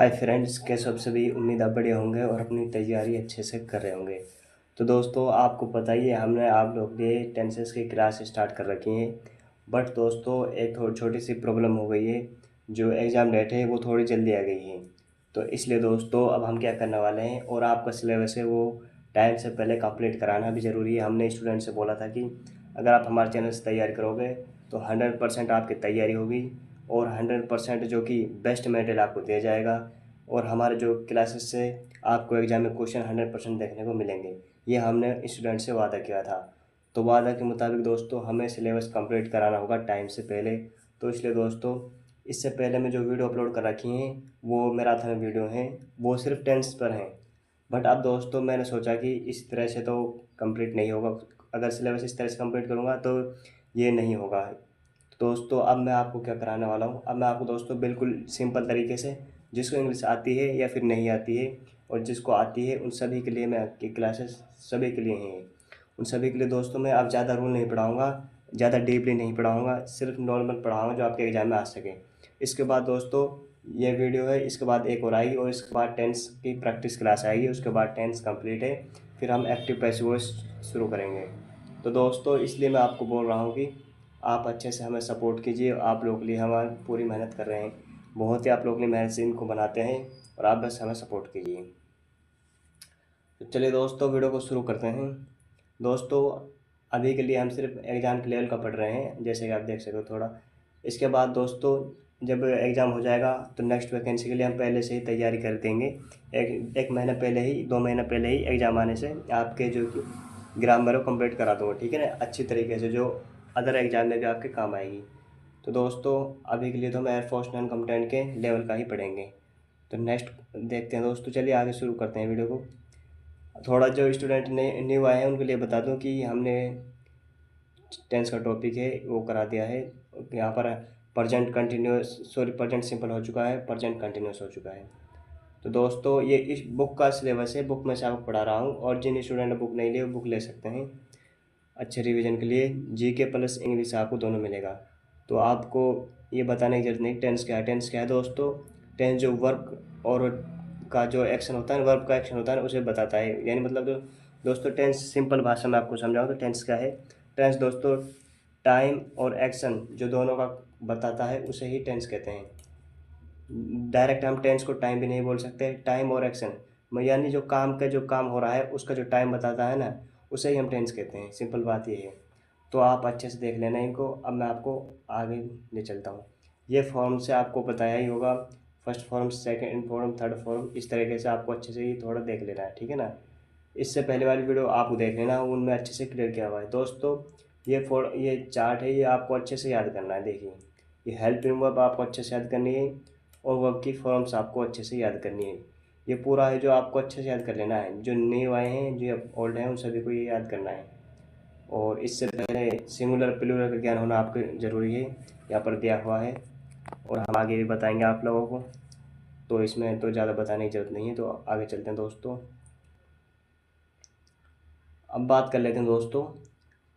Hi friends, कैसे हो आप सभी। उम्मीद आप बढ़िया होंगे और अपनी तैयारी अच्छे से कर रहे होंगे। तो दोस्तों, आपको पता ही है हमने आप लोग के लिए टेंसेस की क्लास स्टार्ट कर रखी है। बट दोस्तों, एक थोड़ी छोटी सी प्रॉब्लम हो गई है। जो एग्ज़ाम डेट है वो थोड़ी जल्दी आ गई है। तो इसलिए दोस्तों अब हम क्या करने वाले हैं, और आपका सिलेबस है वो टाइम से पहले कंप्लीट कराना भी ज़रूरी है। हमने स्टूडेंट से बोला था कि अगर आप हमारे चैनल से तैयारी करोगे तो 100% आपकी तैयारी होगी और 100% जो कि बेस्ट मटेरियल आपको दिया जाएगा। और हमारे जो क्लासेस से आपको एग्ज़ाम में क्वेश्चन 100% देखने को मिलेंगे। ये हमने स्टूडेंट से वादा किया था। तो वादा के मुताबिक दोस्तों हमें सिलेबस कंप्लीट कराना होगा टाइम से पहले। तो इसलिए दोस्तों, इससे पहले मैं जो वीडियो अपलोड कर रखी हैं वो मैराथन वीडियो हैं, वो सिर्फ टेंस पर हैं। बट अब दोस्तों मैंने सोचा कि इस तरह से तो कंप्लीट नहीं होगा। अगर सिलेबस इस तरह से कंप्लीट करूँगा तो ये नहीं होगा। तो दोस्तों अब मैं आपको क्या कराने वाला हूँ, अब मैं आपको दोस्तों बिल्कुल सिंपल तरीके से, जिसको इंग्लिश आती है या फिर नहीं आती है और जिसको आती है उन सभी के लिए मैं आपकी क्लासेस सभी के लिए हैं। उन सभी के लिए दोस्तों मैं अब ज़्यादा रूल नहीं पढ़ाऊँगा, ज़्यादा डीपली नहीं पढ़ाऊँगा, सिर्फ नॉर्मल पढ़ाऊँगा जो आपके एग्ज़ाम में आ सके। इसके बाद दोस्तों ये वीडियो है, इसके बाद एक और आएगी और इसके बाद टेंस की प्रैक्टिस क्लास आएगी। उसके बाद टेंस कंप्लीट है, फिर हम एक्टिव पैसिव वॉइस शुरू करेंगे। तो दोस्तों इसलिए मैं आपको बोल रहा हूँ कि आप अच्छे से हमें सपोर्ट कीजिए। आप लोग के लिए हम पूरी मेहनत कर रहे हैं, बहुत ही आप लोग के लिए मेहनत से इनको बनाते हैं और आप बस हमें सपोर्ट कीजिए। तो चलिए दोस्तों वीडियो को शुरू करते हैं। दोस्तों अभी के लिए हम सिर्फ एग्ज़ाम के लेवल का पढ़ रहे हैं, जैसे कि आप देख सकते हो थोड़ा। इसके बाद दोस्तों जब एग्ज़ाम हो जाएगा तो नेक्स्ट वैकेंसी के लिए हम पहले से ही तैयारी कर देंगे। एक महीना पहले ही, 2 महीना पहले ही एग्ज़ाम आने से आपके जो कि ग्रामर को कंप्लीट करा दूँगा, ठीक है ना, अच्छी तरीके से, जो अदर एग्ज़ाम में भी आपके काम आएगी। तो दोस्तों अभी के लिए तो हम एयरफोर्स नॉन कॉम्बैटेंट के लेवल का ही पढ़ेंगे। तो नेक्स्ट देखते हैं दोस्तों, चलिए आगे शुरू करते हैं वीडियो को। थोड़ा जो स्टूडेंट न्यू आए हैं उनके लिए बता दूं कि हमने टेंस का टॉपिक है वो करा दिया है। यहाँ पर present continuous, sorry present simple हो चुका है, प्रेजेंट कंटिन्यूस हो चुका है। तो दोस्तों ये इस बुक का सिलेबस है, बुक में से आपको पढ़ा रहा हूँ। और जिन स्टूडेंट ने बुक नहीं ली वो बुक ले सकते हैं अच्छे रिवीजन के लिए। जीके प्लस इंग्लिश आपको दोनों मिलेगा। तो आपको ये बताने की जरूरत नहीं टेंस क्या है। टेंस क्या है दोस्तों, टेंस जो वर्क और का जो एक्शन होता है, वर्ब का एक्शन होता है, उसे बताता है। यानी मतलब जो दोस्तों टेंस सिंपल भाषा में आपको समझाऊँ तो टेंस क्या है। टेंस दोस्तों टाइम और एक्शन जो दोनों का बताता है उसे ही टेंस कहते हैं। डायरेक्ट हम टेंस को टाइम भी नहीं बोल सकते, टाइम और एक्शन यानी जो काम का जो काम हो रहा है उसका जो टाइम बताता है ना, उसे ही हम टेंस कहते हैं। सिंपल बात ये है। तो आप अच्छे से देख लेना इनको। अब मैं आपको आगे ले चलता हूँ। ये फॉर्म से आपको बताया ही होगा, first form, second form, third form, इस तरीके से आपको अच्छे से ही थोड़ा देख लेना है, ठीक है ना। इससे पहले वाली वीडियो आप देख लेना, उनमें अच्छे से क्लियर किया हुआ है। दोस्तों ये चार्ट है, ये आपको अच्छे से याद करना है। देखिए ये हेल्प इन वर्ब आपको अच्छे से याद करनी है और वर्ब की फॉर्म्स आपको अच्छे से याद करनी है। ये पूरा है जो आपको अच्छे से याद कर लेना है। जो न्यू आए हैं, जो ओल्ड हैं, उन सभी को ये याद करना है। और इससे पहले सिंगुलर प्लूरल का ज्ञान होना आपको ज़रूरी है, यहाँ पर दिया हुआ है और हम आगे भी बताएंगे आप लोगों को। तो इसमें तो ज़्यादा बताने की ज़रूरत नहीं है। तो आगे चलते हैं दोस्तों। अब बात कर लेते हैं दोस्तों,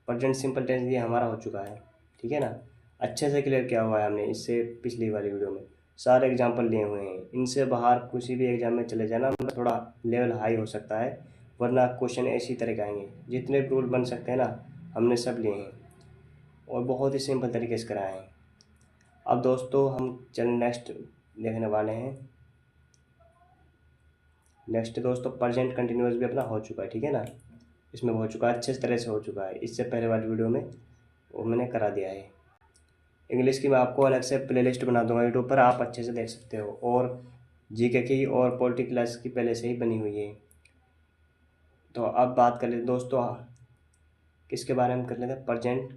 प्रेजेंट सिंपल टेंस ये हमारा हो चुका है, ठीक है ना। अच्छे से क्लियर किया हुआ है हमने इससे पिछली वाली वीडियो में, सारे एग्जांपल लिए हुए हैं। इनसे बाहर किसी भी एग्जाम में चले जाना, मतलब थोड़ा लेवल हाई हो सकता है, वरना क्वेश्चन ऐसी तरह के आएंगे। जितने भी रूल बन सकते हैं ना, हमने सब लिए हैं और बहुत ही सिंपल तरीके से कराए हैं। अब दोस्तों हम चल नेक्स्ट देखने वाले हैं। नेक्स्ट दोस्तों प्रेजेंट कंटिन्यूअस भी अपना हो चुका है, ठीक है ना। इसमें हो चुका है, अच्छे तरह से हो चुका है। इससे पहले वाली वीडियो में वो मैंने करा दिया है। इंग्लिश की मैं आपको अलग से प्लेलिस्ट बना दूंगा यूट्यूब पर, आप अच्छे से देख सकते हो। और जीके की और पॉलिटी क्लास की पहले से ही बनी हुई है। तो अब बात कर लेते दोस्तों, किसके बारे में कर लेते हैं, प्रेजेंट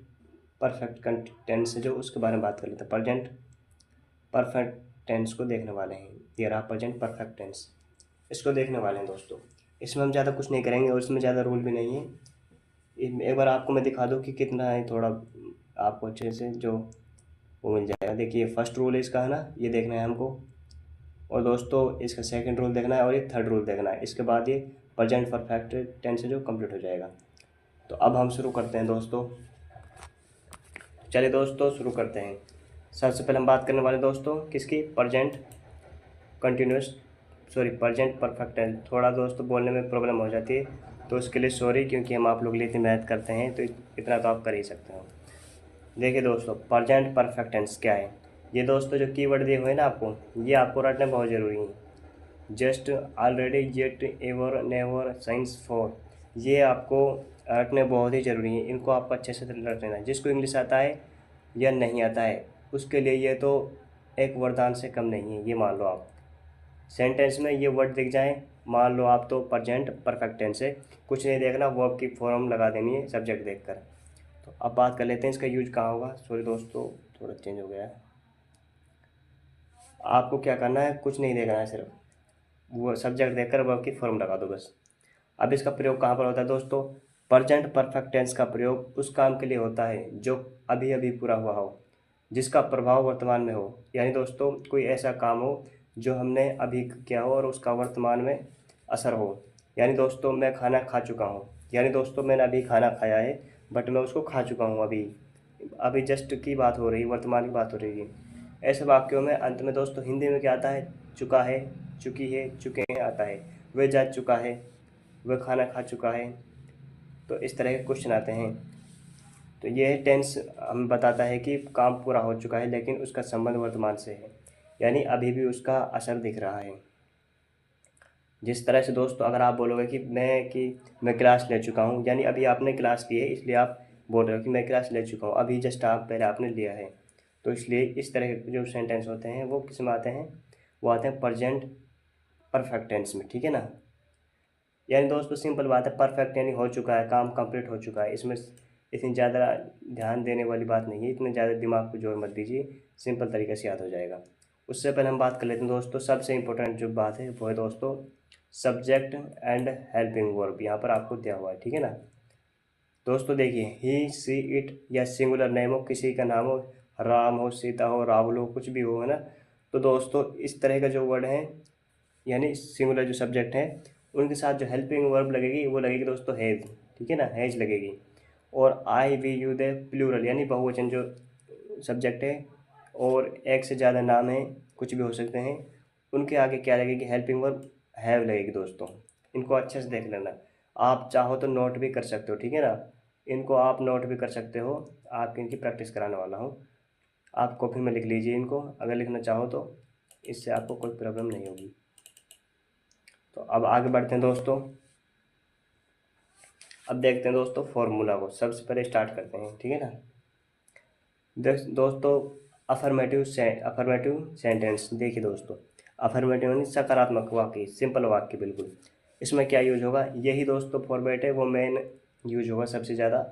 परफेक्ट टेंस जो उसके बारे में बात कर लेते हैं। प्रेजेंट परफेक्ट टेंस को देखने वाले हैं। ये रहा प्रेजेंट परफेक्ट टेंस, इसको देखने वाले हैं दोस्तों। इसमें हम ज़्यादा कुछ नहीं करेंगे और इसमें ज़्यादा रूल भी नहीं है। एक बार आपको मैं दिखा दूँ कि कितना है, थोड़ा आपको अच्छे से जो वो मिल जाएगा। देखिए फर्स्ट रूल इसका है ना, ये देखना है हमको। और दोस्तों इसका सेकंड रूल देखना है और ये थर्ड रूल देखना है। इसके बाद ये प्रेजेंट परफेक्ट टेंस जो कंप्लीट हो जाएगा। तो अब हम शुरू करते हैं दोस्तों। चलिए दोस्तों शुरू करते हैं। सबसे पहले हम बात करने वाले दोस्तों किसकी, present continuous present perfect tense. थोड़ा दोस्तों बोलने में प्रॉब्लम हो जाती है, तो उसके लिए सॉरी, क्योंकि हम आप लोग के लिए इतनी मेहनत करते हैं, तो इतना तो आप कर ही सकते हो। देखिए दोस्तों, प्रेजेंट परफेक्ट टेंस क्या है। ये दोस्तों जो कीवर्ड दिए हुए हैं ना आपको, ये आपको रटने बहुत ज़रूरी है। Just, already, yet, ever, never, science, for, ये आपको रटने बहुत ही ज़रूरी है। इनको आपको अच्छे से रट लेना है। जिसको इंग्लिश आता है या नहीं आता है, उसके लिए ये तो एक वरदान से कम नहीं है। ये मान लो आप सेंटेंस में ये वर्ड दिख जाए, मान लो आप तो प्रेजेंट परफेक्ट टेंस है, कुछ नहीं देखना, वर्ब की फॉर्म लगा देनी है सब्जेक्ट देखकर। तो अब बात कर लेते हैं इसका यूज कहाँ होगा। सॉरी दोस्तों, थोड़ा चेंज हो गया है। आपको क्या करना है, कुछ नहीं देखना है, सिर्फ वो सब्जेक्ट देखकर वर्ब की फॉर्म लगा दो बस। अब इसका प्रयोग कहाँ पर होता है दोस्तों। प्रेजेंट परफेक्ट टेंस का प्रयोग उस काम के लिए होता है जो अभी अभी पूरा हुआ हो, जिसका प्रभाव वर्तमान में हो। यानी दोस्तों कोई ऐसा काम हो जो हमने अभी किया हो और उसका वर्तमान में असर हो। यानी दोस्तों मैं खाना खा चुका हूँ, यानी दोस्तों मैंने अभी खाना खाया है, बट मैं उसको खा चुका हूँ अभी। अभी जस्ट की बात हो रही है, वर्तमान की बात हो रही है। ऐसे वाक्यों में अंत में दोस्तों हिंदी में क्या आता है, चुका है, चुकी है, चुके हैं आता है। वह जा चुका है, वह खाना खा चुका है। तो इस तरह के क्वेश्चन आते हैं। तो यह टेंस हमें बताता है कि काम पूरा हो चुका है, लेकिन उसका संबंध वर्तमान से है, यानी अभी भी उसका असर दिख रहा है। जिस तरह से दोस्तों अगर आप बोलोगे कि मैं क्लास ले चुका हूँ, यानी अभी आपने क्लास की है, इसलिए आप बोल रहे हो कि मैं क्लास ले चुका हूँ, अभी जस्ट आप पहले आपने लिया है। तो इसलिए इस तरह के जो सेंटेंस होते हैं वो किस में आते हैं, वो आते हैं प्रेजेंट परफेक्ट टेंस में, ठीक है ना। यानी दोस्तों सिंपल बात है, परफेक्ट यानी हो चुका है, काम कंप्लीट हो चुका है। इसमें इतनी ज़्यादा ध्यान देने वाली बात नहीं है, इतने ज़्यादा दिमाग को जोर मत दीजिए, सिंपल तरीके से याद हो जाएगा। उससे पहले हम बात कर लेते हैं दोस्तों, सबसे इम्पोर्टेंट जो बात है वो है दोस्तों सब्जेक्ट एंड हेल्पिंग वर्ब। यहाँ पर आपको दिया हुआ है, ठीक है ना। दोस्तों देखिए, ही, सी, इट या सिंगुलर नेम हो, किसी का नाम हो, राम हो, सीता हो, राहुल हो, कुछ भी हो, है ना। तो दोस्तों इस तरह का जो वर्ड है, यानी सिंगुलर जो सब्जेक्ट है, उनके साथ जो हेल्पिंग वर्ब लगेगी वो लगेगी दोस्तों हैज़, ठीक है ना, हैज़ लगेगी। और आई, वी, यू, दे प्लूरल यानी बहुवचन जो सब्जेक्ट है और एक से ज़्यादा नाम है, कुछ भी हो सकते हैं, उनके आगे क्या लगेगी, हेल्पिंग वर्ब हैव लगेगी दोस्तों। इनको अच्छे से देख लेना। आप चाहो तो नोट भी कर सकते हो, ठीक है ना। इनको आप नोट भी कर सकते हो, आप इनकी प्रैक्टिस कराने वाला हूँ। आप कॉपी में लिख लीजिए इनको, अगर लिखना चाहो तो, इससे आपको कोई प्रॉब्लम नहीं होगी। तो अब आगे बढ़ते हैं दोस्तों। अब देखते हैं दोस्तों फॉर्मूला को, सबसे पहले स्टार्ट करते हैं, ठीक है ना। दोस्तों अफर्मेटिव सेंटेंस, देखिए दोस्तों, अफर्मेटिव यानी सकारात्मक वाक्य, सिंपल वाक्य बिल्कुल। इसमें क्या यूज होगा, यही दोस्तों फॉर्मेट है, वो मेन यूज होगा सबसे ज़्यादा।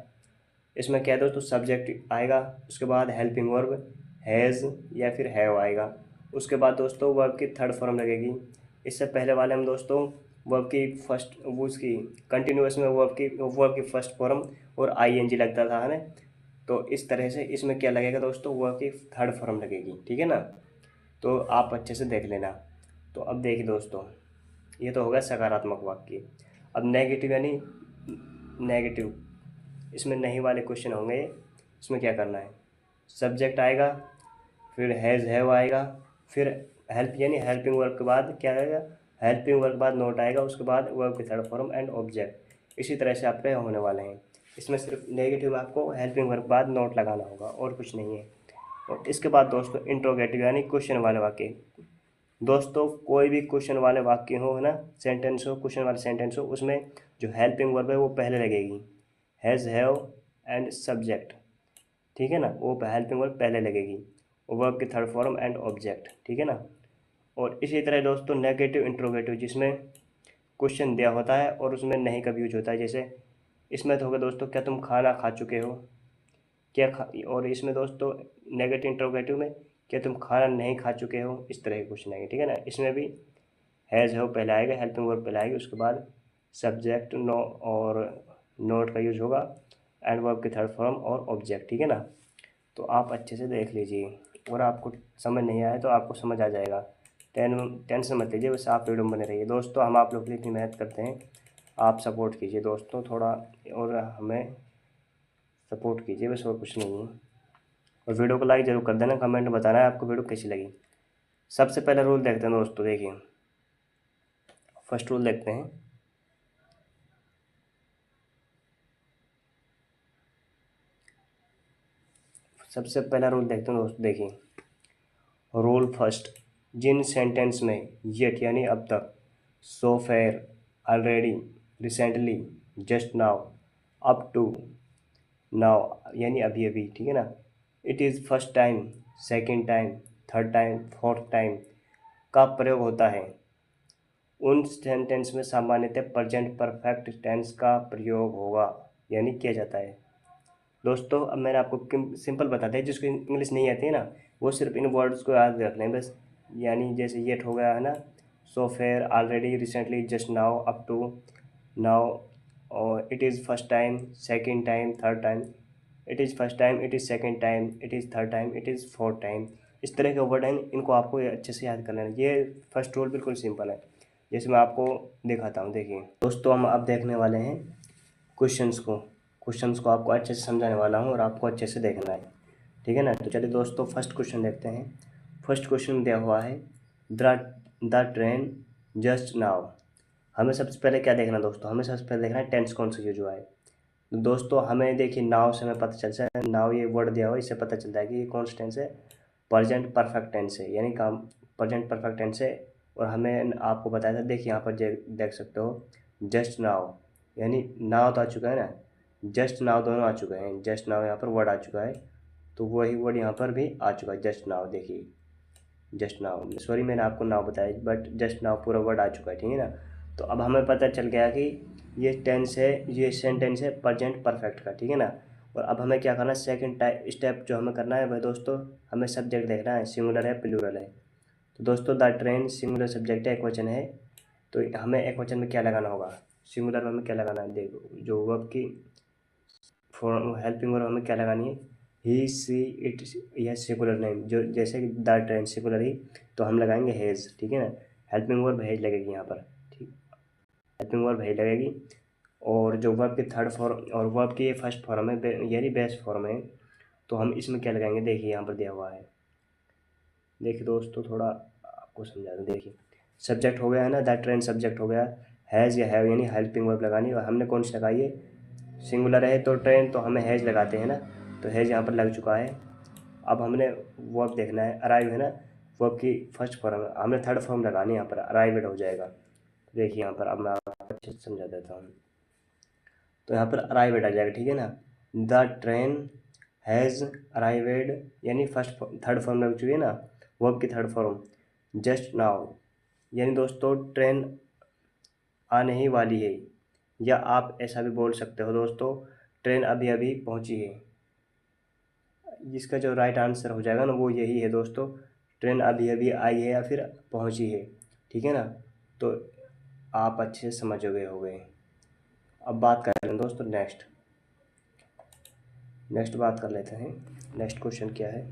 इसमें क्या है दोस्तों, सब्जेक्ट आएगा, उसके बाद हेल्पिंग वर्ब हैज़ या फिर हैव आएगा, उसके बाद दोस्तों वर्ब की थर्ड फॉर्म लगेगी। इससे पहले वाले हम दोस्तों वर्ब की फर्स्ट, वो उसकी कंटिन्यूस में वर्ब की फर्स्ट फॉर्म और आईएनजी लगता था, है ना। तो इस तरह से इसमें क्या लगेगा दोस्तों, वर्ब की थर्ड फॉर्म लगेगी, ठीक है ना। तो आप अच्छे से देख लेना। तो अब देखिए दोस्तों, ये तो होगा सकारात्मक वाक्य। अब नेगेटिव यानी नेगेटिव, इसमें नहीं वाले क्वेश्चन होंगे। इसमें क्या करना है, सब्जेक्ट आएगा, फिर हैज़ हैव आएगा, फिर हेल्प यानी हेल्पिंग वर्ब के बाद क्या आएगा, हेल्पिंग वर्ब के बाद नोट आएगा, उसके बाद वर्ब की थर्ड फॉर्म एंड ऑब्जेक्ट। इसी तरह से आपके होने वाले हैं। इसमें सिर्फ नेगेटिव में आपको हेल्पिंग वर्ब के बाद नोट लगाना होगा और कुछ नहीं है। और इसके बाद दोस्तों इंट्रोगेटिव यानी क्वेश्चन वाले वाक्य। दोस्तों कोई भी क्वेश्चन वाले वाक्य हो, है ना, सेंटेंस हो, क्वेश्चन वाले सेंटेंस हो, उसमें जो हेल्पिंग वर्ब है वो पहले लगेगी, हैज़ हैव एंड सब्जेक्ट, ठीक है ना, वो हेल्पिंग वर्ब पहले लगेगी, और वर्ब की थर्ड फॉर्म एंड ऑब्जेक्ट, ठीक है ना। और इसी तरह दोस्तों नेगेटिव इंट्रोगेटिव, जिसमें क्वेश्चन दिया होता है और उसमें नहीं का यूज होता है, जैसे इसमें तो होगा दोस्तों क्या तुम खाना खा चुके हो, क्या खा, और इसमें दोस्तों नेगेटिव इंट्रोगेटिव में क्या तुम खाना नहीं खा चुके हो, इस तरह के क्वेश्चन आएंगे, ठीक है ना। इसमें भी हैज़ हैव पहले आएगा, हेल्पिंग वर्ब पहले आएगी, उसके बाद सब्जेक्ट नो और नोट का यूज होगा, एंड वर्ब की थर्ड फॉर्म और ऑब्जेक्ट, ठीक है ना। तो आप अच्छे से देख लीजिए, और आपको समझ नहीं आया तो आपको समझ आ जाएगा। टेंशन मत लीजिए, बस आप वीडियो में बने रहिए दोस्तों। हम आप लोग के लिए इतनी मेहनत करते हैं, आप सपोर्ट कीजिए दोस्तों थोड़ा, और हमें सपोर्ट कीजिए, बस और कुछ नहीं है। और वीडियो को लाइक ज़रूर कर देना, कमेंट में बताना है आपको वीडियो कैसी लगी। सबसे पहला रूल देखते हैं दोस्तों, देखिए फर्स्ट रूल देखते हैं। सबसे पहला रूल देखते हैं दोस्तों, देखिए रूल फर्स्ट, जिन सेंटेंस में येट यानी अब तक, so far, already, recently, just now, up to, now यानी अभी अभी, ठीक है ना, it is first time, second time, third time, fourth time का प्रयोग होता है, उन सेंटेंस में सामान्यतः प्रेजेंट परफेक्ट टेंस का प्रयोग होगा यानी किया जाता है। दोस्तों अब मैंने आपको सिंपल बता दिया, जिसको इंग्लिश नहीं आती है ना वो सिर्फ इन वर्ड्स को याद रख लें बस। यानी जैसे येट हो गया है ना, so far, already, recently, just now, up to, now, और it is first time, second time, third time, it is first time, it is second time, it is third time, it is fourth time. इस तरह के word हैं, इनको आपको अच्छे से याद कर लेना। ये फर्स्ट रूल बिल्कुल सिंपल है, जैसे मैं आपको दिखाता हूँ। देखिए दोस्तों हम अब देखने वाले हैं क्वेश्चंस को। क्वेश्चंस को आपको अच्छे से समझाने वाला हूँ और आपको अच्छे से देखना है, ठीक है ना। तो चलिए दोस्तों फर्स्ट क्वेश्चन देखते हैं। फर्स्ट क्वेश्चन दिया हुआ है द ट्रेन जस्ट नाउ। हमें सबसे पहले क्या देखना है दोस्तों, हमें सबसे पहले देखना है टेंस कौन सा यूज हुआ है। तो दोस्तों हमें देखिए नाउ से हमें पता चलता है, नाउ ये वर्ड दिया हुआ है, इससे पता चलता है कि ये कौन सा टेंस है, प्रेजेंट परफेक्ट टेंस है, यानी काम प्रेजेंट परफेक्ट टेंस है। और हमें आपको बताया था, देखिए यहाँ पर देख सकते हो जस्ट नाउ, यानी नाउ तो आ चुका है ना, जस्ट नाउ दोनों आ चुके हैं, जस्ट नाउ यहाँ पर वर्ड आ चुका है, तो वही वर्ड यहाँ पर भी आ चुका है जस्ट नाउ। देखिए जस्ट नाउ, सॉरी मैंने आपको नाउ बताया बट जस्ट नाउ पूरा वर्ड आ चुका है, ठीक है ना। तो अब हमें पता चल गया कि ये टेंस है, ये सेंटेंस है प्रेजेंट परफेक्ट का, ठीक है ना। और अब हमें क्या करना है, सेकंड स्टेप जो हमें करना है वह दोस्तों, हमें सब्जेक्ट देखना है सिंगुलर है प्लूरल है। तो दोस्तों द ट्रेन सिंगुलर सब्जेक्ट है, एक वचन है, तो हमें एक वचन में क्या लगाना होगा, सिंगुलर में हमें क्या लगाना है, देखो जो वर्ब की फॉर्म हेल्पिंग वर्ब हमें क्या लगानी है, ही सी इट, यह सिंगुलर नेम, जो जैसे कि द ट्रेन सिंगुलर ही, तो हम लगाएंगे हैज़, ठीक है ना। हेल्पिंग वर्ब हैज लगेगी यहाँ पर, ठीक, हेल्पिंग वर्ब हैज लगेगी। और जो वर्ब की थर्ड फॉर्म और वर्ब की ये फर्स्ट फॉर्म है यानी बेस्ट फॉर्म है, तो हम इसमें क्या लगाएंगे, देखिए यहाँ पर दिया हुआ है। देखिए दोस्तों थोड़ा आपको समझा दूँ, देखिए सब्जेक्ट हो गया है ना, द ट्रेन सब्जेक्ट हो गया, हैज़ या हैव यानी हेल्पिंग वर्ब लगानी, और हमने कौन सी लगाई है, सिंगुलर है तो ट्रेन, तो हमें हैज़ लगाते हैं ना, तो हैज़ यहाँ पर लग चुका है। अब हमने वर्ब देखना है, अराइव है ना, वर्ब की फर्स्ट फॉर्म हमने थर्ड फॉर्म लगानी है, यहाँ पर अराइवेड हो जाएगा। देखिए यहाँ पर अब मैं आपको अच्छे से समझा देता हूँ। तो यहाँ पर अराइवेड आ जाएगा, ठीक है ना। द ट्रेन हैज़ अराइवेड यानी फर्स्ट थर्ड फॉर्म लग चुकी है ना, वर्ब की थर्ड फॉर्म, जस्ट नाउ यानी दोस्तों ट्रेन आने ही वाली है, या आप ऐसा भी बोल सकते हो दोस्तों, ट्रेन अभी अभी पहुंची है। इसका जो राइट आंसर हो जाएगा ना वो यही है दोस्तों, ट्रेन अभी अभी आई है या फिर पहुंची है, ठीक है ना। तो आप अच्छे से समझोगे हो गए। अब बात कर लें दोस्तों नेक्स्ट बात कर लेते हैं। नेक्स्ट क्वेश्चन क्या है,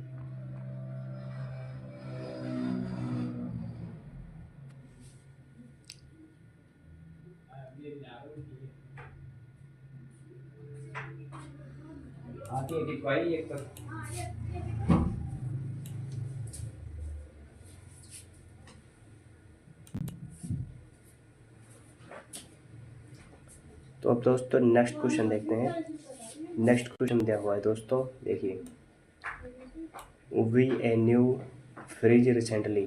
तो अब दोस्तों नेक्स्ट क्वेश्चन देखते हैं। नेक्स्ट क्वेश्चन दिया हुआ है दोस्तों, देखिए V A new fridge recently,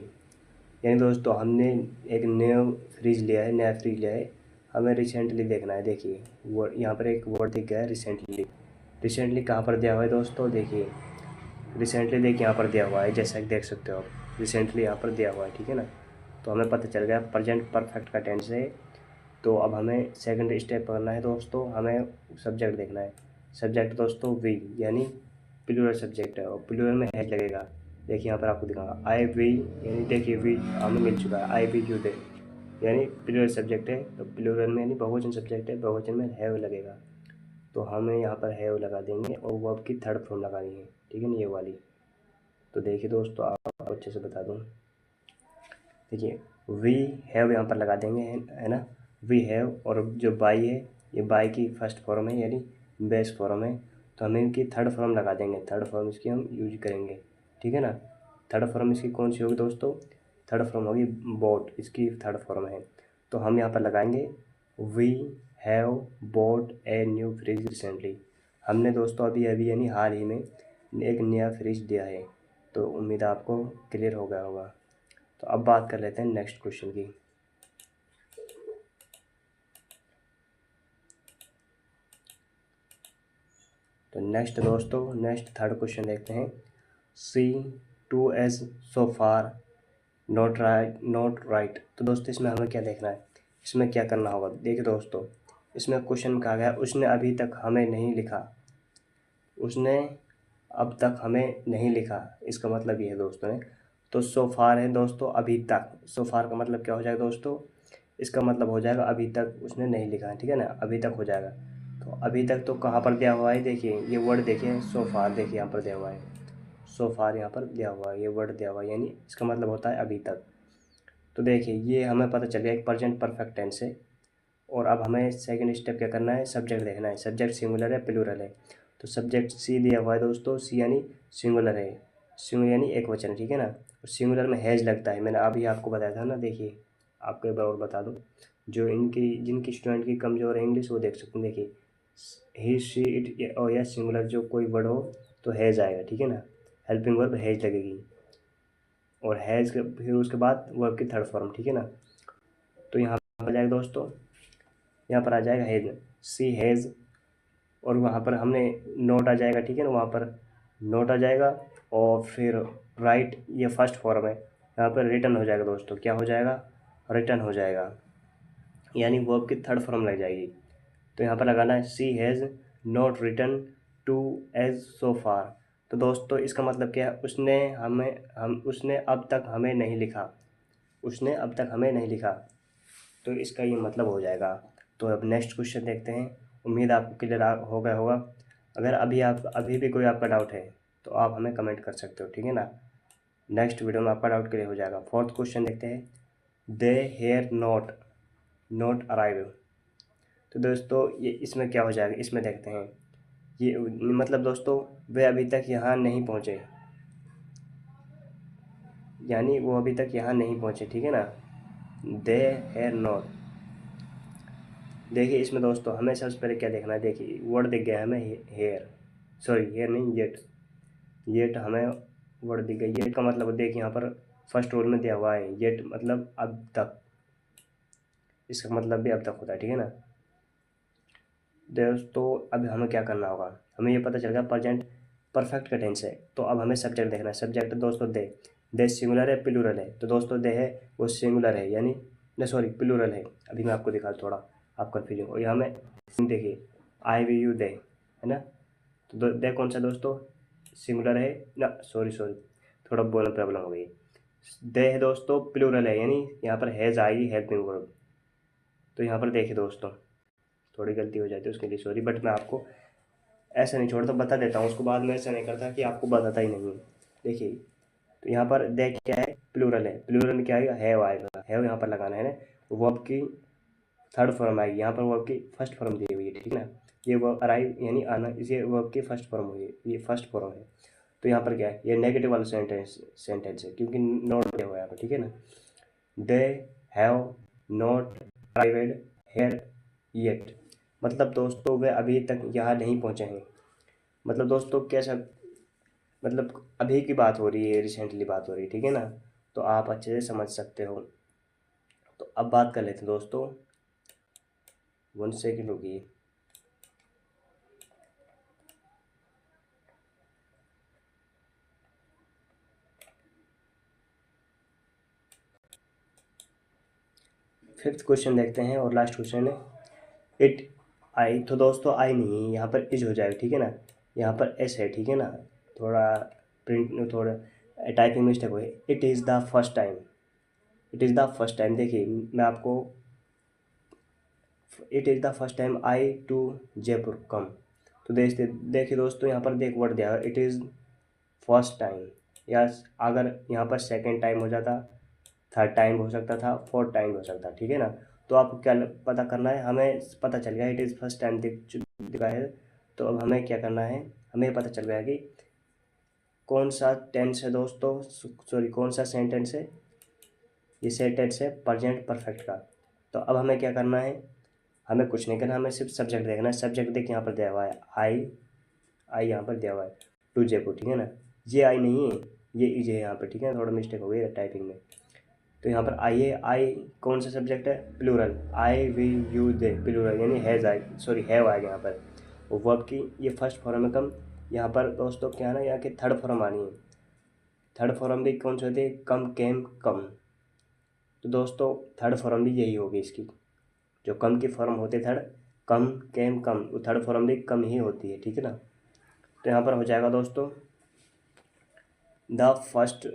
यानी दोस्तों हमने एक न्यू फ्रिज लिया है, नया फ्रिज लिया है, हमें रिसेंटली देखना है। देखिए वो यहाँ पर एक वर्ड दिख गया है रिसेंटली, रिसेंटली कहाँ पर दिया हुआ है दोस्तों, देखिए रिसेंटली देखिए यहाँ पर दिया हुआ है, जैसा कि देख सकते हो आप रिसेंटली यहाँ पर दिया हुआ है, ठीक है ना। तो हमें पता चल गया प्रेजेंट परफेक्ट का टेंस है। तो अब हमें सेकंड स्टेप करना है दोस्तों, हमें सब्जेक्ट देखना है। सब्जेक्ट दोस्तों वी यानी प्लूरल सब्जेक्ट है, और प्लूरल में हैज लगेगा। देखिए यहाँ पर आपको दिखाऊंगा आई वी, यानी देखिए वी हमें मिल चुका है, आई वी यू दे यानी प्लूरल सब्जेक्ट है, तो प्लूरल में यानी बहुवचन सब्जेक्ट है, बहुवचन में हैव लगेगा, तो हमें यहाँ पर हैव लगा देंगे और वर्ब की थर्ड फॉर्म लगानी है, ठीक है ना, ये वाली। तो देखिए दोस्तों आपको अच्छे से बता दूँ, देखिए वी हैव यहाँ पर लगा देंगे, है ना, वी हैव, और जो बाई है ये बाई की फर्स्ट फॉर्म है यानी बेस फॉर्म है, तो हमें इनकी थर्ड फॉर्म लगा देंगे, थर्ड फॉर्म इसकी हम यूज करेंगे, ठीक है ना। थर्ड फॉर्म इसकी कौन सी होगी दोस्तों, थर्ड फॉर्म होगी बॉट, इसकी थर्ड फॉर्म है। तो हम यहाँ पर लगाएंगे we have bought a new fridge recently. हमने दोस्तों अभी अभी यानी हाल ही में एक नया फ्रिज दिया है। तो उम्मीद है आपको क्लियर हो गया होगा। तो अब बात कर लेते हैं नेक्स्ट क्वेश्चन की। तो नेक्स्ट दोस्तों, नेक्स्ट थर्ड क्वेश्चन देखते हैं। She to us so far not write. तो दोस्तों इसमें हमें क्या देखना है, इसमें क्या करना होगा। देखिए दोस्तों, इसमें क्वेश्चन कहा गया उसने अभी तक हमें नहीं लिखा, उसने अब तक हमें नहीं लिखा, इसका मतलब ये है दोस्तों ने। तो सो फार है दोस्तों अभी तक, सो फार का मतलब क्या हो जाएगा दोस्तों, इसका मतलब हो जाएगा अभी तक उसने नहीं लिखा है, ठीक है ना, अभी तक हो जाएगा। तो अभी तक तो कहाँ पर दिया हुआ है, देखिए ये वर्ड देखिए सो फार, देखिए यहाँ पर दिया हुआ है सो फार, यहाँ पर दिया हुआ है, ये वर्ड दिया हुआ है, यानी इसका मतलब होता है अभी तक। तो देखिए ये हमें पता चल गया एक प्रेजेंट परफेक्ट टेंस है। और अब हमें सेकंड स्टेप क्या करना है, सब्जेक्ट देखना है, सब्जेक्ट सिंगुलर है प्लूरल है। तो सब्जेक्ट सी दिया हुआ है दोस्तों, सी यानी सिंगुलर है, सिंगुलर यानी एक वचन है, ठीक है ना। और सिंगुलर में हैज़ लगता है, मैंने अभी आपको बताया था ना। देखिए आपको एक बार और बता दूँ, जो इनकी जिनकी स्टूडेंट की कमज़ोर है इंग्लिश वो देख सकते हैं। देखिए ही शी इट और या सिंगुलर जो कोई वर्ड हो तो हैज़ आएगा, ठीक है ना, हेल्पिंग वर्ब हैज़ लगेगी। और हैज़ के फिर उसके बाद वर्ब की थर्ड फॉर्म, ठीक है ना। तो यहाँ पर आ जाएगा दोस्तों, यहाँ पर आ जाएगा हैज़, सी हैज़, और वहाँ पर हमने नोट आ जाएगा, ठीक है ना, वहाँ पर नोट आ जाएगा। और फिर राइट ये फर्स्ट फॉर्म है, यहाँ पर रिटर्न हो जाएगा दोस्तों, क्या हो जाएगा, रिटर्न हो जाएगा, यानी वर्ब की थर्ड फॉर्म लग जाएगी। तो यहाँ पर लगाना है she has not written to us so far. तो दोस्तों इसका मतलब क्या है, उसने अब तक हमें नहीं लिखा, उसने अब तक हमें नहीं लिखा। तो इसका ये मतलब हो जाएगा। तो अब नेक्स्ट क्वेश्चन देखते हैं। उम्मीद आपको क्लियर हो गया होगा। अगर अभी भी कोई आपका डाउट है तो आप हमें कमेंट कर सकते हो, ठीक है ना। नेक्स्ट वीडियो में आपका डाउट क्लियर हो जाएगा। फोर्थ क्वेश्चन देखते हैं। दे हेयर नॉट अराइव। तो दोस्तों ये इसमें क्या हो जाएगा, इसमें देखते हैं। ये मतलब दोस्तों वे अभी तक यहाँ नहीं पहुँचे, यानी वो अभी तक यहाँ नहीं पहुँचे, ठीक है ना। दे हेयर नॉट, देखिए इसमें दोस्तों हमें सबसे पहले क्या देखना है। देखिए वर्ड दिख गया हमें हेयर, सॉरी हेयर नहीं येट, येट हमें वर्ड दिख गया। येट का मतलब देखिए यहाँ पर फर्स्ट रूल में दिया हुआ है, येट मतलब अब तक, इसका मतलब भी अब तक होता है, ठीक है ना। दोस्तों अब हमें क्या करना होगा, हमें ये पता चल गया प्रेजेंट परफेक्ट का टेंस है। तो अब हमें सब्जेक्ट देखना है। सब्जेक्ट दोस्तों दे सिंगुलर है प्लूरल है। तो दोस्तों दे है वो सिंगुलर है, यानी नहीं सॉरी प्लूरल है। अभी मैं आपको दिखा थोड़ा, आप कन्फ्यूजन और यहाँ में देखिए आई वी यू दे है ना। तो दे कौन सा दोस्तों, सिंगुलर है ना, सॉरी थोड़ा बोलना प्रॉब्लम हो गई। दे है दोस्तों प्लूरल है, यानी यहाँ पर हैज़ आएगी हेल्पिंग वर्ब। तो यहाँ पर देखिए दोस्तों थोड़ी गलती हो जाती है उसके लिए सॉरी, बट मैं आपको ऐसा नहीं छोड़ता, बता देता हूँ उसको बाद में, ऐसा नहीं करता कि आपको बताता ही नहीं। देखिए तो यहाँ पर देख क्या है, प्लूरल है, प्लूरल में क्या आएगा, हैव आएगा, हैव यहाँ पर लगाना है ना। वर्ब की थर्ड फॉर्म आएगी, यहाँ पर वर्ब की फर्स्ट फॉर्म दी हुई है, ठीक है ना। ये वर्ब अराइव यानी आना, इसे वर्ब की फर्स्ट फॉर्म हुई है, ये फर्स्ट फॉर्म है। तो यहाँ पर क्या है, ये नेगेटिव वाला सेंटेंस है क्योंकि नॉट दिया हुआ है यहाँ पर, ठीक है ना। They have not arrived here yet, मतलब दोस्तों वे अभी तक यहाँ नहीं पहुँचे हैं। मतलब दोस्तों कैसा, मतलब अभी की बात हो रही है, रिसेंटली बात हो रही है, ठीक है ना। तो आप अच्छे से समझ सकते हो। तो अब बात कर लेते हैं दोस्तों, 1 सेकेंड रुकिए। फिफ्थ क्वेश्चन देखते हैं और लास्ट क्वेश्चन है। इट आई, तो दोस्तों आई नहीं है, यहाँ पर इज हो जाएगा, ठीक है ना। यहाँ पर एस है, ठीक है ना, थोड़ा प्रिंट थोड़ा टाइपिंग मिस्टेक हुई। It is the first time, it is the first time, देखिए मैं आपको, it is the first time I to Jaipur come. तो देखिए दोस्तों यहाँ पर देख वर्ड दिया है इट इज़ फर्स्ट टाइम, या अगर यहाँ पर सेकेंड टाइम हो जाता, थर्ड टाइम हो सकता था, फोर्थ टाइम हो सकता, ठीक है ना। तो आपको क्या पता करना है, हमें पता चल गया इट इज़ फर्स्ट टाइम दिखा है। तो अब हमें क्या करना है, हमें पता चल गया कि कौन सा टेंस है दोस्तों, सॉरी कौन सा सेंटेंस है, ये सेट टेंस है प्रेजेंट परफेक्ट का। तो अब हमें क्या करना है, हमें कुछ नहीं करना, हमें सिर्फ सब्जेक्ट देखना है। सब्जेक्ट देख यहाँ पर दिया हुआ है आई यहाँ पर दिया हुआ है टू जयपुर, ठीक है ना। ये आई नहीं है, ये इज है यहाँ पर, ठीक है। थोड़ा मिस्टेक हो गई टाइपिंग में। तो यहाँ पर आई है, आई कौन सा सब्जेक्ट है, plural, I we you they plural, यानी हैज़ आई सॉरी हैव आएगा यहाँ पर। वर्ब की ये फर्स्ट फॉर्म है कम। यहाँ पर दोस्तों क्या है ना, यहाँ की थर्ड फॉर्म आनी है। थर्ड फॉर्म भी कौन सी होती है, कम केम कम। तो दोस्तों थर्ड फॉर्म भी यही होगी इसकी, जो कम की फॉर्म होती है थर्ड, कम केम कम, वो थर्ड फॉर्म भी कम ही होती है, ठीक है ना। तो यहाँ पर हो जाएगा दोस्तों the first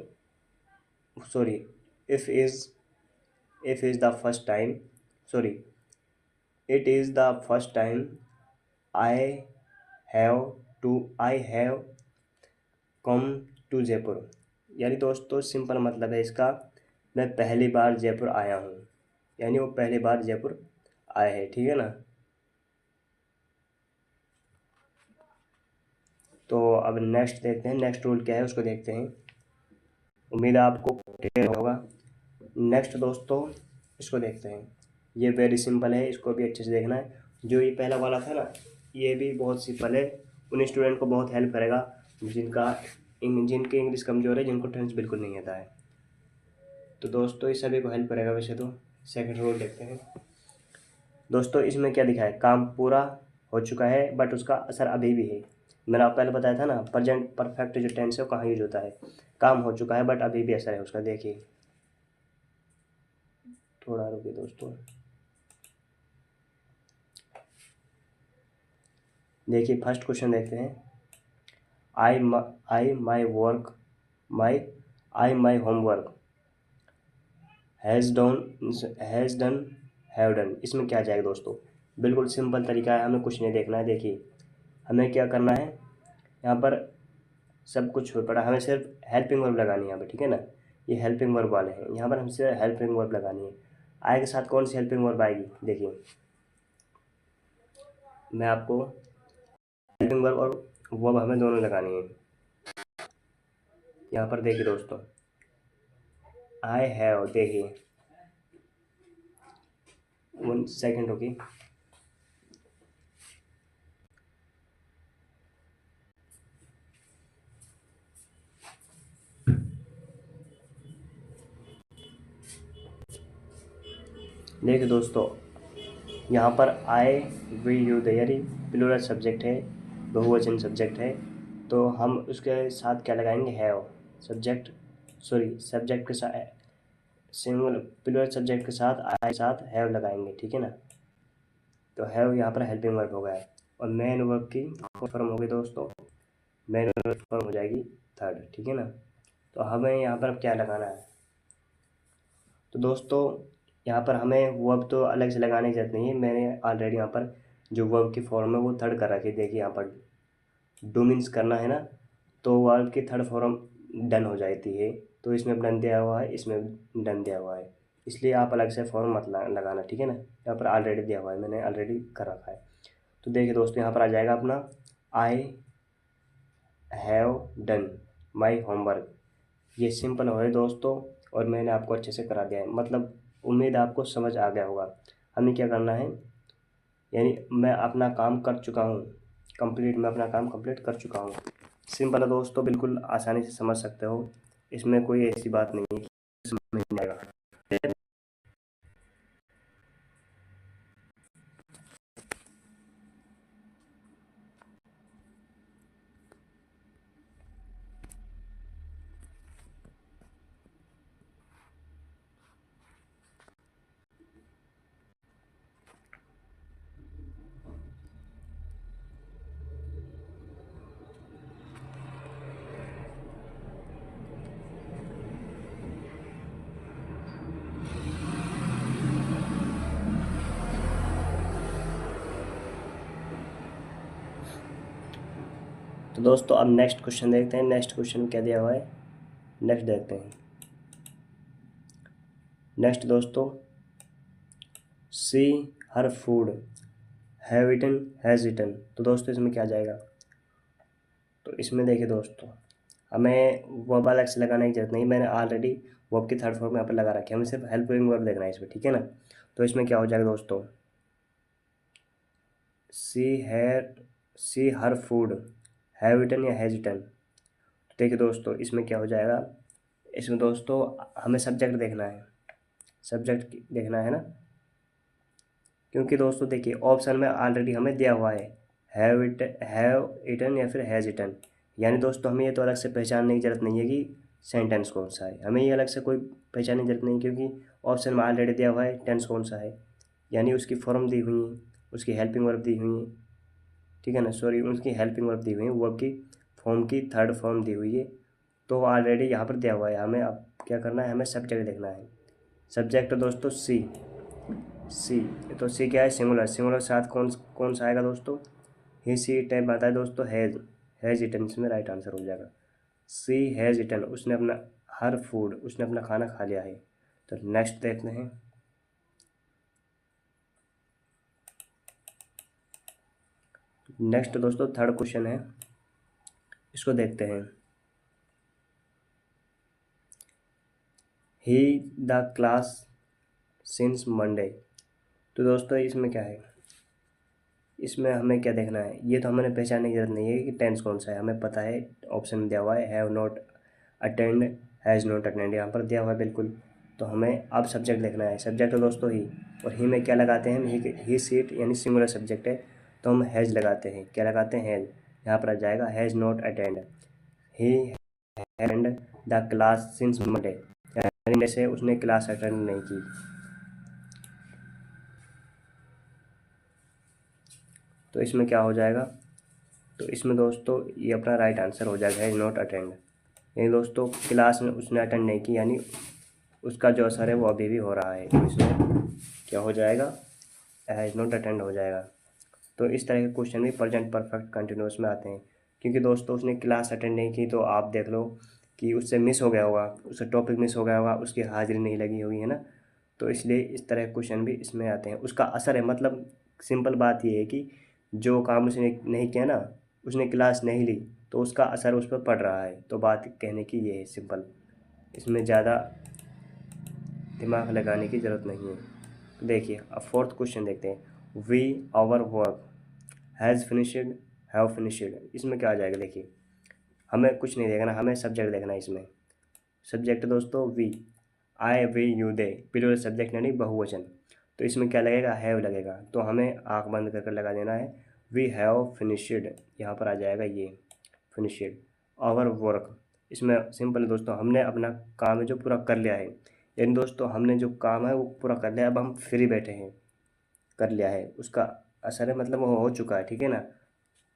sorry if is the first time sorry it is the first time I I have come to Jaipur. यानी दोस्तों सिंपल मतलब है इसका, मैं पहली बार जयपुर आया हूँ, यानी वो पहली बार जयपुर आए हैं, ठीक है ना। तो अब नेक्स्ट देखते हैं, नेक्स्ट रूल क्या है उसको देखते हैं। उम्मीद है आपको क्लियर होगा। नेक्स्ट दोस्तों इसको देखते हैं, ये वेरी सिंपल है, इसको भी अच्छे से देखना है। जो ये पहला वाला था ना, ये भी बहुत सिंपल है, उन स्टूडेंट को बहुत हेल्प करेगा जिनकी इंग्लिश कमज़ोर है, जिनको टेंस बिल्कुल नहीं आता है। तो दोस्तों इस सभी को हेल्प करेगा वैसे तो। सेकंड रूल देखते हैं दोस्तों, इसमें क्या लिखा है, काम पूरा हो चुका है बट उसका असर अभी भी है। मैंने आपको पहले बताया था ना, प्रेजेंट परफेक्ट जो टेंस है वो कहाँ यूज होता है, काम हो चुका है बट अभी भी असर है उसका। देखिए थोड़ा रुकिए दोस्तों, देखिए फर्स्ट क्वेश्चन देखते हैं। I my work my I my homework has done have done. इसमें क्या जाएगा दोस्तों, बिल्कुल सिंपल तरीका है, हमें कुछ नहीं देखना है। देखिए हमें क्या करना है, यहाँ पर सब कुछ हो पड़ा, हमें सिर्फ हेल्पिंग वर्ब लगानी है यहाँ पे, ठीक है ना। ये हेल्पिंग वर्ब वाले हैं, यहाँ पर हमसे हेल्पिंग वर्ब लगानी है। आई के साथ कौन सी हेल्पिंग वर्ब आएगी, देखिए मैं आपको हेल्पिंग वर्ब और वर्ब हमें दोनों लगानी है। यहाँ पर देखिए दोस्तों, आई हैव, देखिए 1 सेकेंड रुकिए। देखिए दोस्तों, यहाँ पर आई वी यू यानी प्लूरल सब्जेक्ट है, बहुवचन सब्जेक्ट है, तो हम उसके साथ क्या लगाएंगे, हैव। सब्जेक्ट के साथ सिंगल प्लूरल सब्जेक्ट के साथ आई साथ हैव लगाएंगे, ठीक है ना। तो हैव यहाँ पर हेल्पिंग वर्ब हो गया है, और मेन वर्ब की फॉर्म होगी दोस्तों, मेन वर्ब फॉर्म हो जाएगी थर्ड, ठीक है ना। तो हमें यहाँ पर अब क्या लगाना है, तो दोस्तों यहाँ पर हमें वर्ब तो अलग से लगाने की जरूरत नहीं है, मैंने ऑलरेडी यहाँ पर जो वर्ब की फॉर्म है वो थर्ड कर रखी है। देखिए यहाँ पर डू मीन्स करना है ना, तो वर्ब की थर्ड फॉर्म डन हो जाती है। तो इसमें डन दिया हुआ है, इसमें डन दिया हुआ है, इसलिए आप अलग से फॉर्म मत लगाना, ठीक है ना। यहाँ पर ऑलरेडी दिया हुआ है, मैंने ऑलरेडी कर रखा है। तो देखिए दोस्तों यहाँ पर आ जाएगा अपना I have done my homework. ये सिंपल हो है दोस्तों, और मैंने आपको अच्छे से करा दिया है, मतलब उम्मीद आपको समझ आ गया होगा। हमें क्या करना है, यानी मैं अपना काम कर चुका हूँ कंप्लीट, मैं अपना काम कंप्लीट कर चुका हूँ। सिंपल है दोस्तों, बिल्कुल आसानी से समझ सकते हो, इसमें कोई ऐसी बात नहीं है कि समझ नहीं आएगा। तो दोस्तों अब नेक्स्ट क्वेश्चन देखते हैं, नेक्स्ट क्वेश्चन क्या दिया हुआ है, नेक्स्ट देखते हैं। नेक्स्ट दोस्तों, she her food have eaten has eaten. तो दोस्तों इसमें क्या जाएगा, तो इसमें देखिए दोस्तों, हमें वर्ब अलग से लगाने की जरूरत नहीं, मैंने ऑलरेडी वर्ब की थर्ड फॉर्म यहाँ पर लगा रखी है, हमें सिर्फ हेल्पिंग वर्ब देखना है इसमें, ठीक है ना। तो इसमें क्या हो जाएगा दोस्तों, she her food, have eaten या हैज इटन। देखिए दोस्तों इसमें क्या हो जाएगा, इसमें दोस्तों हमें सब्जेक्ट देखना है, सब्जेक्ट देखना है ना, क्योंकि दोस्तों देखिए ऑप्शन में ऑलरेडी हमें दिया हुआ है हैव इटन या फिर हैज़ इटन। यानी दोस्तों हमें ये तो अलग से पहचानने की जरूरत नहीं है कि सेंटेंस कौन सा है, हमें ये अलग से कोई पहचानने की जरूरत नहीं, क्योंकि ऑप्शन में ऑलरेडी दिया हुआ है टेंस कौन सा है, यानी उसकी फॉर्म दी हुई है, उसकी हेल्पिंग वर्ब दी हुई है, ठीक है ना, सॉरी उसकी हेल्पिंग वर्ब दी हुई है, वर्ब की फॉर्म की थर्ड फॉर्म दी हुई है। तो ऑलरेडी यहाँ पर दिया हुआ है, हमें अब क्या करना है, हमें सब्जेक्ट देखना है। सब्जेक्ट दोस्तों सी, तो सी क्या है, सिंगुलर, सिंगुलर साथ कौन कौन सा आएगा दोस्तों, ही सी टाइप आता है दोस्तों, हैज़ इटन, इसमें राइट आंसर हो जाएगा। सी हैज़ इटन, उसने अपना हर फूड, उसने अपना खाना खा लिया है। तो नेक्स्ट देखते हैं, नेक्स्ट दोस्तों थर्ड क्वेश्चन है, इसको देखते हैं। ही द क्लास सिंस मंडे। तो दोस्तों इसमें क्या है, इसमें हमें क्या देखना है, ये तो हमें पहचानने की जरूरत नहीं है कि टेंस कौन सा है, हमें पता है ऑप्शन में दिया हुआ है have not attend, has not attend, यहाँ पर दिया हुआ है बिल्कुल। तो हमें अब सब्जेक्ट देखना है, सब्जेक्ट है दोस्तों ही, और ही में क्या लगाते हैं हम, ही सीट यानी सिंगुलर सब्जेक्ट है, तो हम हैज़ लगाते हैं, क्या लगाते हैं, हैज़। यहाँ पर आ जाएगा has not attend, he had the class since Monday, यानी से उसने क्लास अटेंड नहीं की। तो इसमें क्या हो जाएगा, तो इसमें दोस्तों ये अपना राइट आंसर हो जाएगा हैज़ नॉट अटेंड, यानी दोस्तों क्लास में उसने अटेंड नहीं की, यानी उसका जो असर है वो अभी भी हो रहा है, तो इसमें क्या हो जाएगा, हैज़ नॉट अटेंड हो जाएगा। तो इस तरह के क्वेश्चन भी प्रेजेंट परफेक्ट कंटिन्यूस में आते हैं, क्योंकि दोस्तों उसने क्लास अटेंड नहीं की, तो आप देख लो कि उससे मिस हो गया होगा, उससे टॉपिक मिस हो गया होगा, उसकी हाजिरी नहीं लगी होगी, है ना। तो इसलिए इस तरह के क्वेश्चन भी इसमें आते हैं, उसका असर है, मतलब सिंपल बात ये है कि जो काम उसने नहीं किया ना, उसने क्लास नहीं ली, तो उसका असर उस पर पड़ रहा है, तो बात कहने की ये है सिंपल, इसमें ज़्यादा दिमाग लगाने की ज़रूरत नहीं है। तो देखिए अब फोर्थ क्वेश्चन देखते हैं, we our work has finished, have finished, इसमें क्या आ जाएगा, देखिए हमें कुछ नहीं देखना, हमें सब्जेक्ट देखना है इसमें। सब्जेक्ट दोस्तों we, I we you they, plural subject यानी बहुवचन, तो इसमें क्या लगेगा, हैव लगेगा, तो हमें आँख बंद कर लगा देना है, वी हैव फिनिश्ड, यहाँ पर आ जाएगा ये फिनिश्ड। आवर वर्क, इसमें सिंपल दोस्तों हमने अपना काम है जो पूरा कर लिया है, यानी दोस्तों हमने जो काम है वो पूरा कर लिया, अब हम फ्री बैठे हैं, कर लिया है, उसका असर है, मतलब वो हो चुका है, ठीक है ना।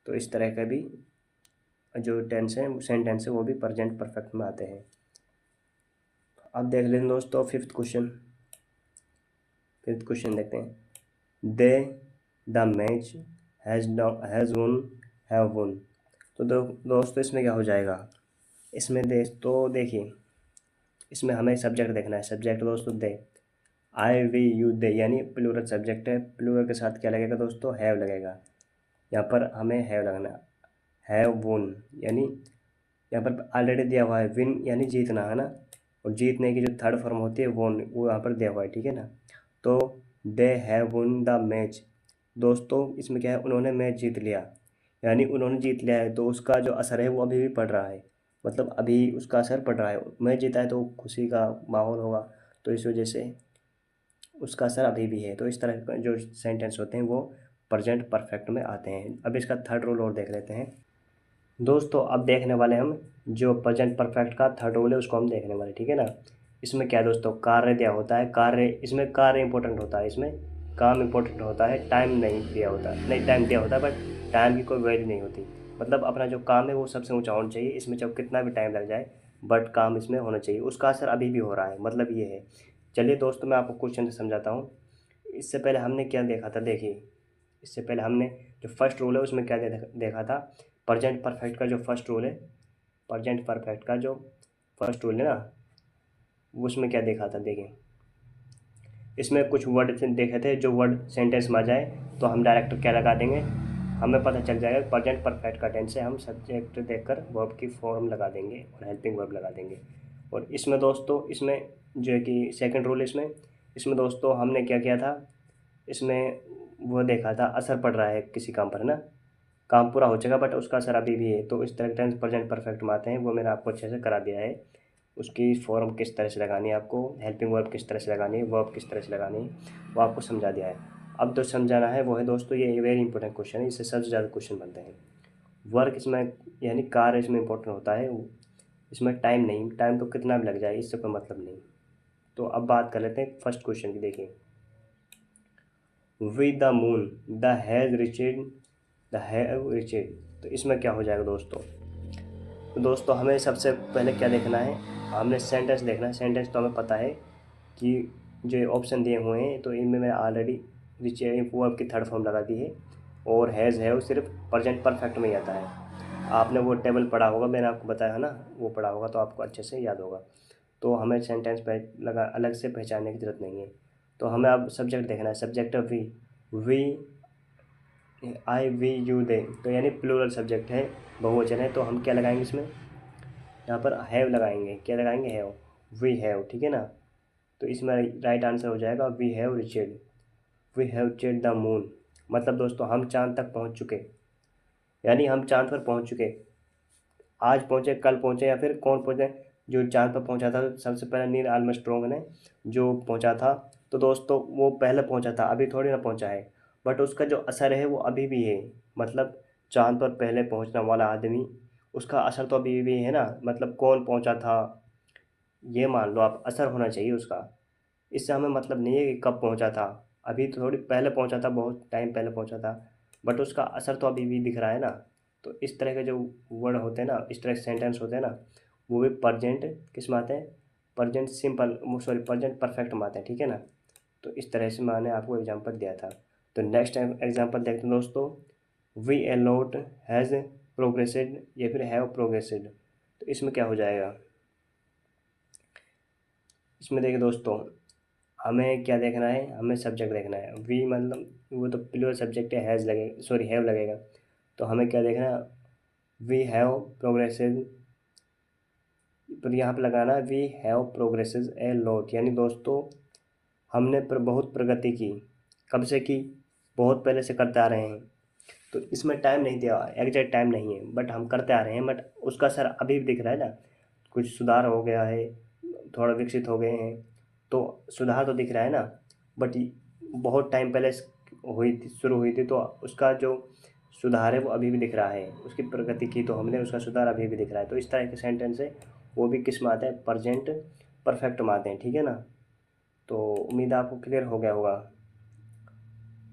तो इस तरह का भी जो टेंस है सेंटेंस है वो भी प्रेजेंट परफेक्ट में आते हैं। अब देख लें दोस्तों फिफ्थ क्वेश्चन देखते हैं, they the match has won, have won. तो दोस्तों इसमें क्या हो जाएगा, इसमें देखिए इसमें हमें सब्जेक्ट देखना है, सब्जेक्ट दोस्तों दे, आई वी यू दे, यानी प्लूरल सब्जेक्ट है, प्लूरल के साथ क्या लगेगा दोस्तों, हैव लगेगा, यहाँ पर हमें हैव लगना, हैव वन, यानी यहाँ पर ऑलरेडी दिया हुआ है विन यानी जीतना, है ना, और जीतने की जो थर्ड फॉर्म होती है वोन, वो यहाँ पर दिया हुआ है, ठीक है ना। तो they have one the match, दोस्तों इसमें क्या है, उन्होंने मैच जीत लिया, यानी उन्होंने जीत लिया है, तो उसका जो असर है वो अभी भी पड़ रहा है, मतलब अभी उसका असर पड़ रहा है, मैच जीता है तो खुशी का माहौल होगा, तो इस वजह से उसका असर अभी भी है। तो इस तरह का जो सेंटेंस होते हैं वो प्रेजेंट परफेक्ट में आते हैं। अब इसका थर्ड रूल और देख लेते हैं दोस्तों, अब देखने वाले हम जो प्रेजेंट परफेक्ट का थर्ड रूल है उसको हम देखने वाले, ठीक है ना। इसमें क्या है दोस्तों, कार्य दिया होता है, कार्य, इसमें कार्य इंपॉर्टेंट होता है, इसमें काम इंपॉर्टेंट होता है, टाइम नहीं दिया होता, नहीं टाइम दिया होता है बट टाइम की कोई वैल्यू नहीं होती, मतलब अपना जो काम है वो सबसे ऊंचा होना चाहिए, इसमें चाहे कितना भी टाइम लग जाए बट काम इसमें होना चाहिए, उसका असर अभी भी हो रहा है, मतलब ये है। चलिए दोस्तों मैं आपको क्वेश्चन से समझाता हूँ। इससे पहले हमने क्या देखा था, देखिए इससे पहले हमने जो फर्स्ट रूल है उसमें क्या देखा था, प्रेजेंट परफेक्ट का जो फर्स्ट रूल है, प्रेजेंट परफेक्ट का जो फर्स्ट रूल है ना, उसमें क्या देखा था, देखिए इसमें कुछ वर्ड देखे थे, जो वर्ड सेंटेंस में आ जाए तो हम डायरेक्ट क्या लगा देंगे, हमें पता चल जाएगा प्रेजेंट परफेक्ट का टेंस है, हम सब्जेक्ट देखकर वर्ब की फॉर्म लगा देंगे और हेल्पिंग वर्ब लगा देंगे। और इसमें दोस्तों, इसमें जो है कि सेकंड रूल इसमें दोस्तों हमने क्या किया था, इसमें वो देखा था असर पड़ रहा है किसी काम पर, है ना, काम पूरा हो चुका बट उसका असर अभी भी है, तो इस तरह के टेंस प्रेजेंट परफेक्ट में आते हैं, वो मैंने आपको अच्छे से करा दिया है। उसकी फॉर्म किस तरह से लगानी है, आपको हेल्पिंग वर्ब किस तरह से लगानी है, वर्ब किस तरह से लगानी है, वो आपको समझा दिया है। अब जो समझाना है वो है दोस्तों, ये वेरी इंपॉर्टेंट क्वेश्चन है, इससे सबसे ज़्यादा क्वेश्चन बनते हैं। वर्क इसमें यानी कार्य इसमें इंपॉर्टेंट होता है, इसमें टाइम नहीं, टाइम तो कितना भी लग जाए इससे कोई मतलब नहीं। तो अब बात कर लेते हैं फर्स्ट क्वेश्चन की। देखिए, with the moon the has reached, the have reached, तो इसमें क्या हो जाएगा दोस्तों। तो दोस्तों हमें सबसे पहले क्या देखना है, हमने सेंटेंस देखना है। सेंटेंस तो हमें पता है कि जो ऑप्शन दिए हुए हैं तो इनमें मैं ऑलरेडी रिचेड वर्ब की थर्ड फॉर्म लगा दी है, और हैज़ है वो सिर्फ प्रेजेंट परफेक्ट में ही आता है। आपने वो टेबल पढ़ा होगा, मैंने आपको बताया है ना, वो पढ़ा होगा तो आपको अच्छे से याद होगा। तो हमें सेंटेंस लगा अलग से पहचानने की ज़रूरत नहीं है। तो हमें अब सब्जेक्ट देखना है। Subject we, we I we you they, तो यानी प्लूरल सब्जेक्ट है, बहुवचन है, तो हम क्या लगाएंगे इसमें, यहाँ पर हैव लगाएंगे। क्या लगाएंगे, हैव, वी हैव, ठीक है ना। तो इसमें राइट आंसर हो जाएगा we have reached, we have reached the moon. मतलब दोस्तों हम चांद तक पहुँच चुके, यानी हम चांद पर पहुँच चुके, आज पहुँचे, कल पहुँचे, या फिर कौन पहुँचे, जो चांद पर पहुँचा था सबसे पहले नील आर्मस्ट्रॉन्ग ने जो पहुँचा था। तो दोस्तों वो पहले पहुँचा था, अभी थोड़ी ना पहुँचा है, बट उसका जो असर है वो अभी भी है। मतलब चांद पर पहले पहुँचने वाला आदमी, उसका असर तो अभी भी है ना, मतलब कौन पहुँचा था ये मान लो आप, असर होना चाहिए उसका। इससे हमें मतलब नहीं है कि कब पहुँचा था, अभी तो थोड़ी पहले पहुँचा था, बहुत टाइम पहले पहुँचा था, बट उसका असर तो अभी भी दिख रहा है ना। तो इस तरह के जो वर्ड होते हैं ना, इस तरह के सेंटेंस होते हैं ना, वो भी प्रजेंट किस में आते हैं, present simple, sorry present perfect में आते हैं, ठीक है ना। तो इस तरह से मैंने आपको एग्जांपल दिया था। तो नेक्स्ट एग्जांपल देखते हैं दोस्तों, V a lot has progressed या फिर हैव प्रोग्रेसेड, तो इसमें क्या हो जाएगा। इसमें देखिए दोस्तों, हमें क्या देखना है, हमें सब्जेक्ट देखना है। वी मतलब वो तो प्लूरल सब्जेक्ट है, हैज़ लगेगा, सॉरी हैव लगेगा। तो हमें क्या देखना है, वी हैव प्रोग्रेसेड, पर यहाँ पे लगाना है we have progresses a lot, यानी दोस्तों हमने बहुत प्रगति की। कब से की, बहुत पहले से करते आ रहे हैं। तो इसमें टाइम नहीं दिया, एग्जैक्ट टाइम नहीं है, बट हम करते आ रहे हैं, बट उसका असर अभी भी दिख रहा है ना, कुछ सुधार हो गया है, थोड़ा विकसित हो गए हैं, तो सुधार तो दिख रहा है ना। बट बहुत टाइम पहले शुरू हुई थी, तो उसका जो सुधार है वो अभी भी दिख रहा है, उसकी प्रगति की तो हमने, उसका सुधार अभी भी दिख रहा है। तो इस तरह के सेंटेंस है, वो भी किस में आते हैं, प्रजेंट परफेक्ट में आते हैं, ठीक है ना। तो उम्मीद है आपको क्लियर हो गया होगा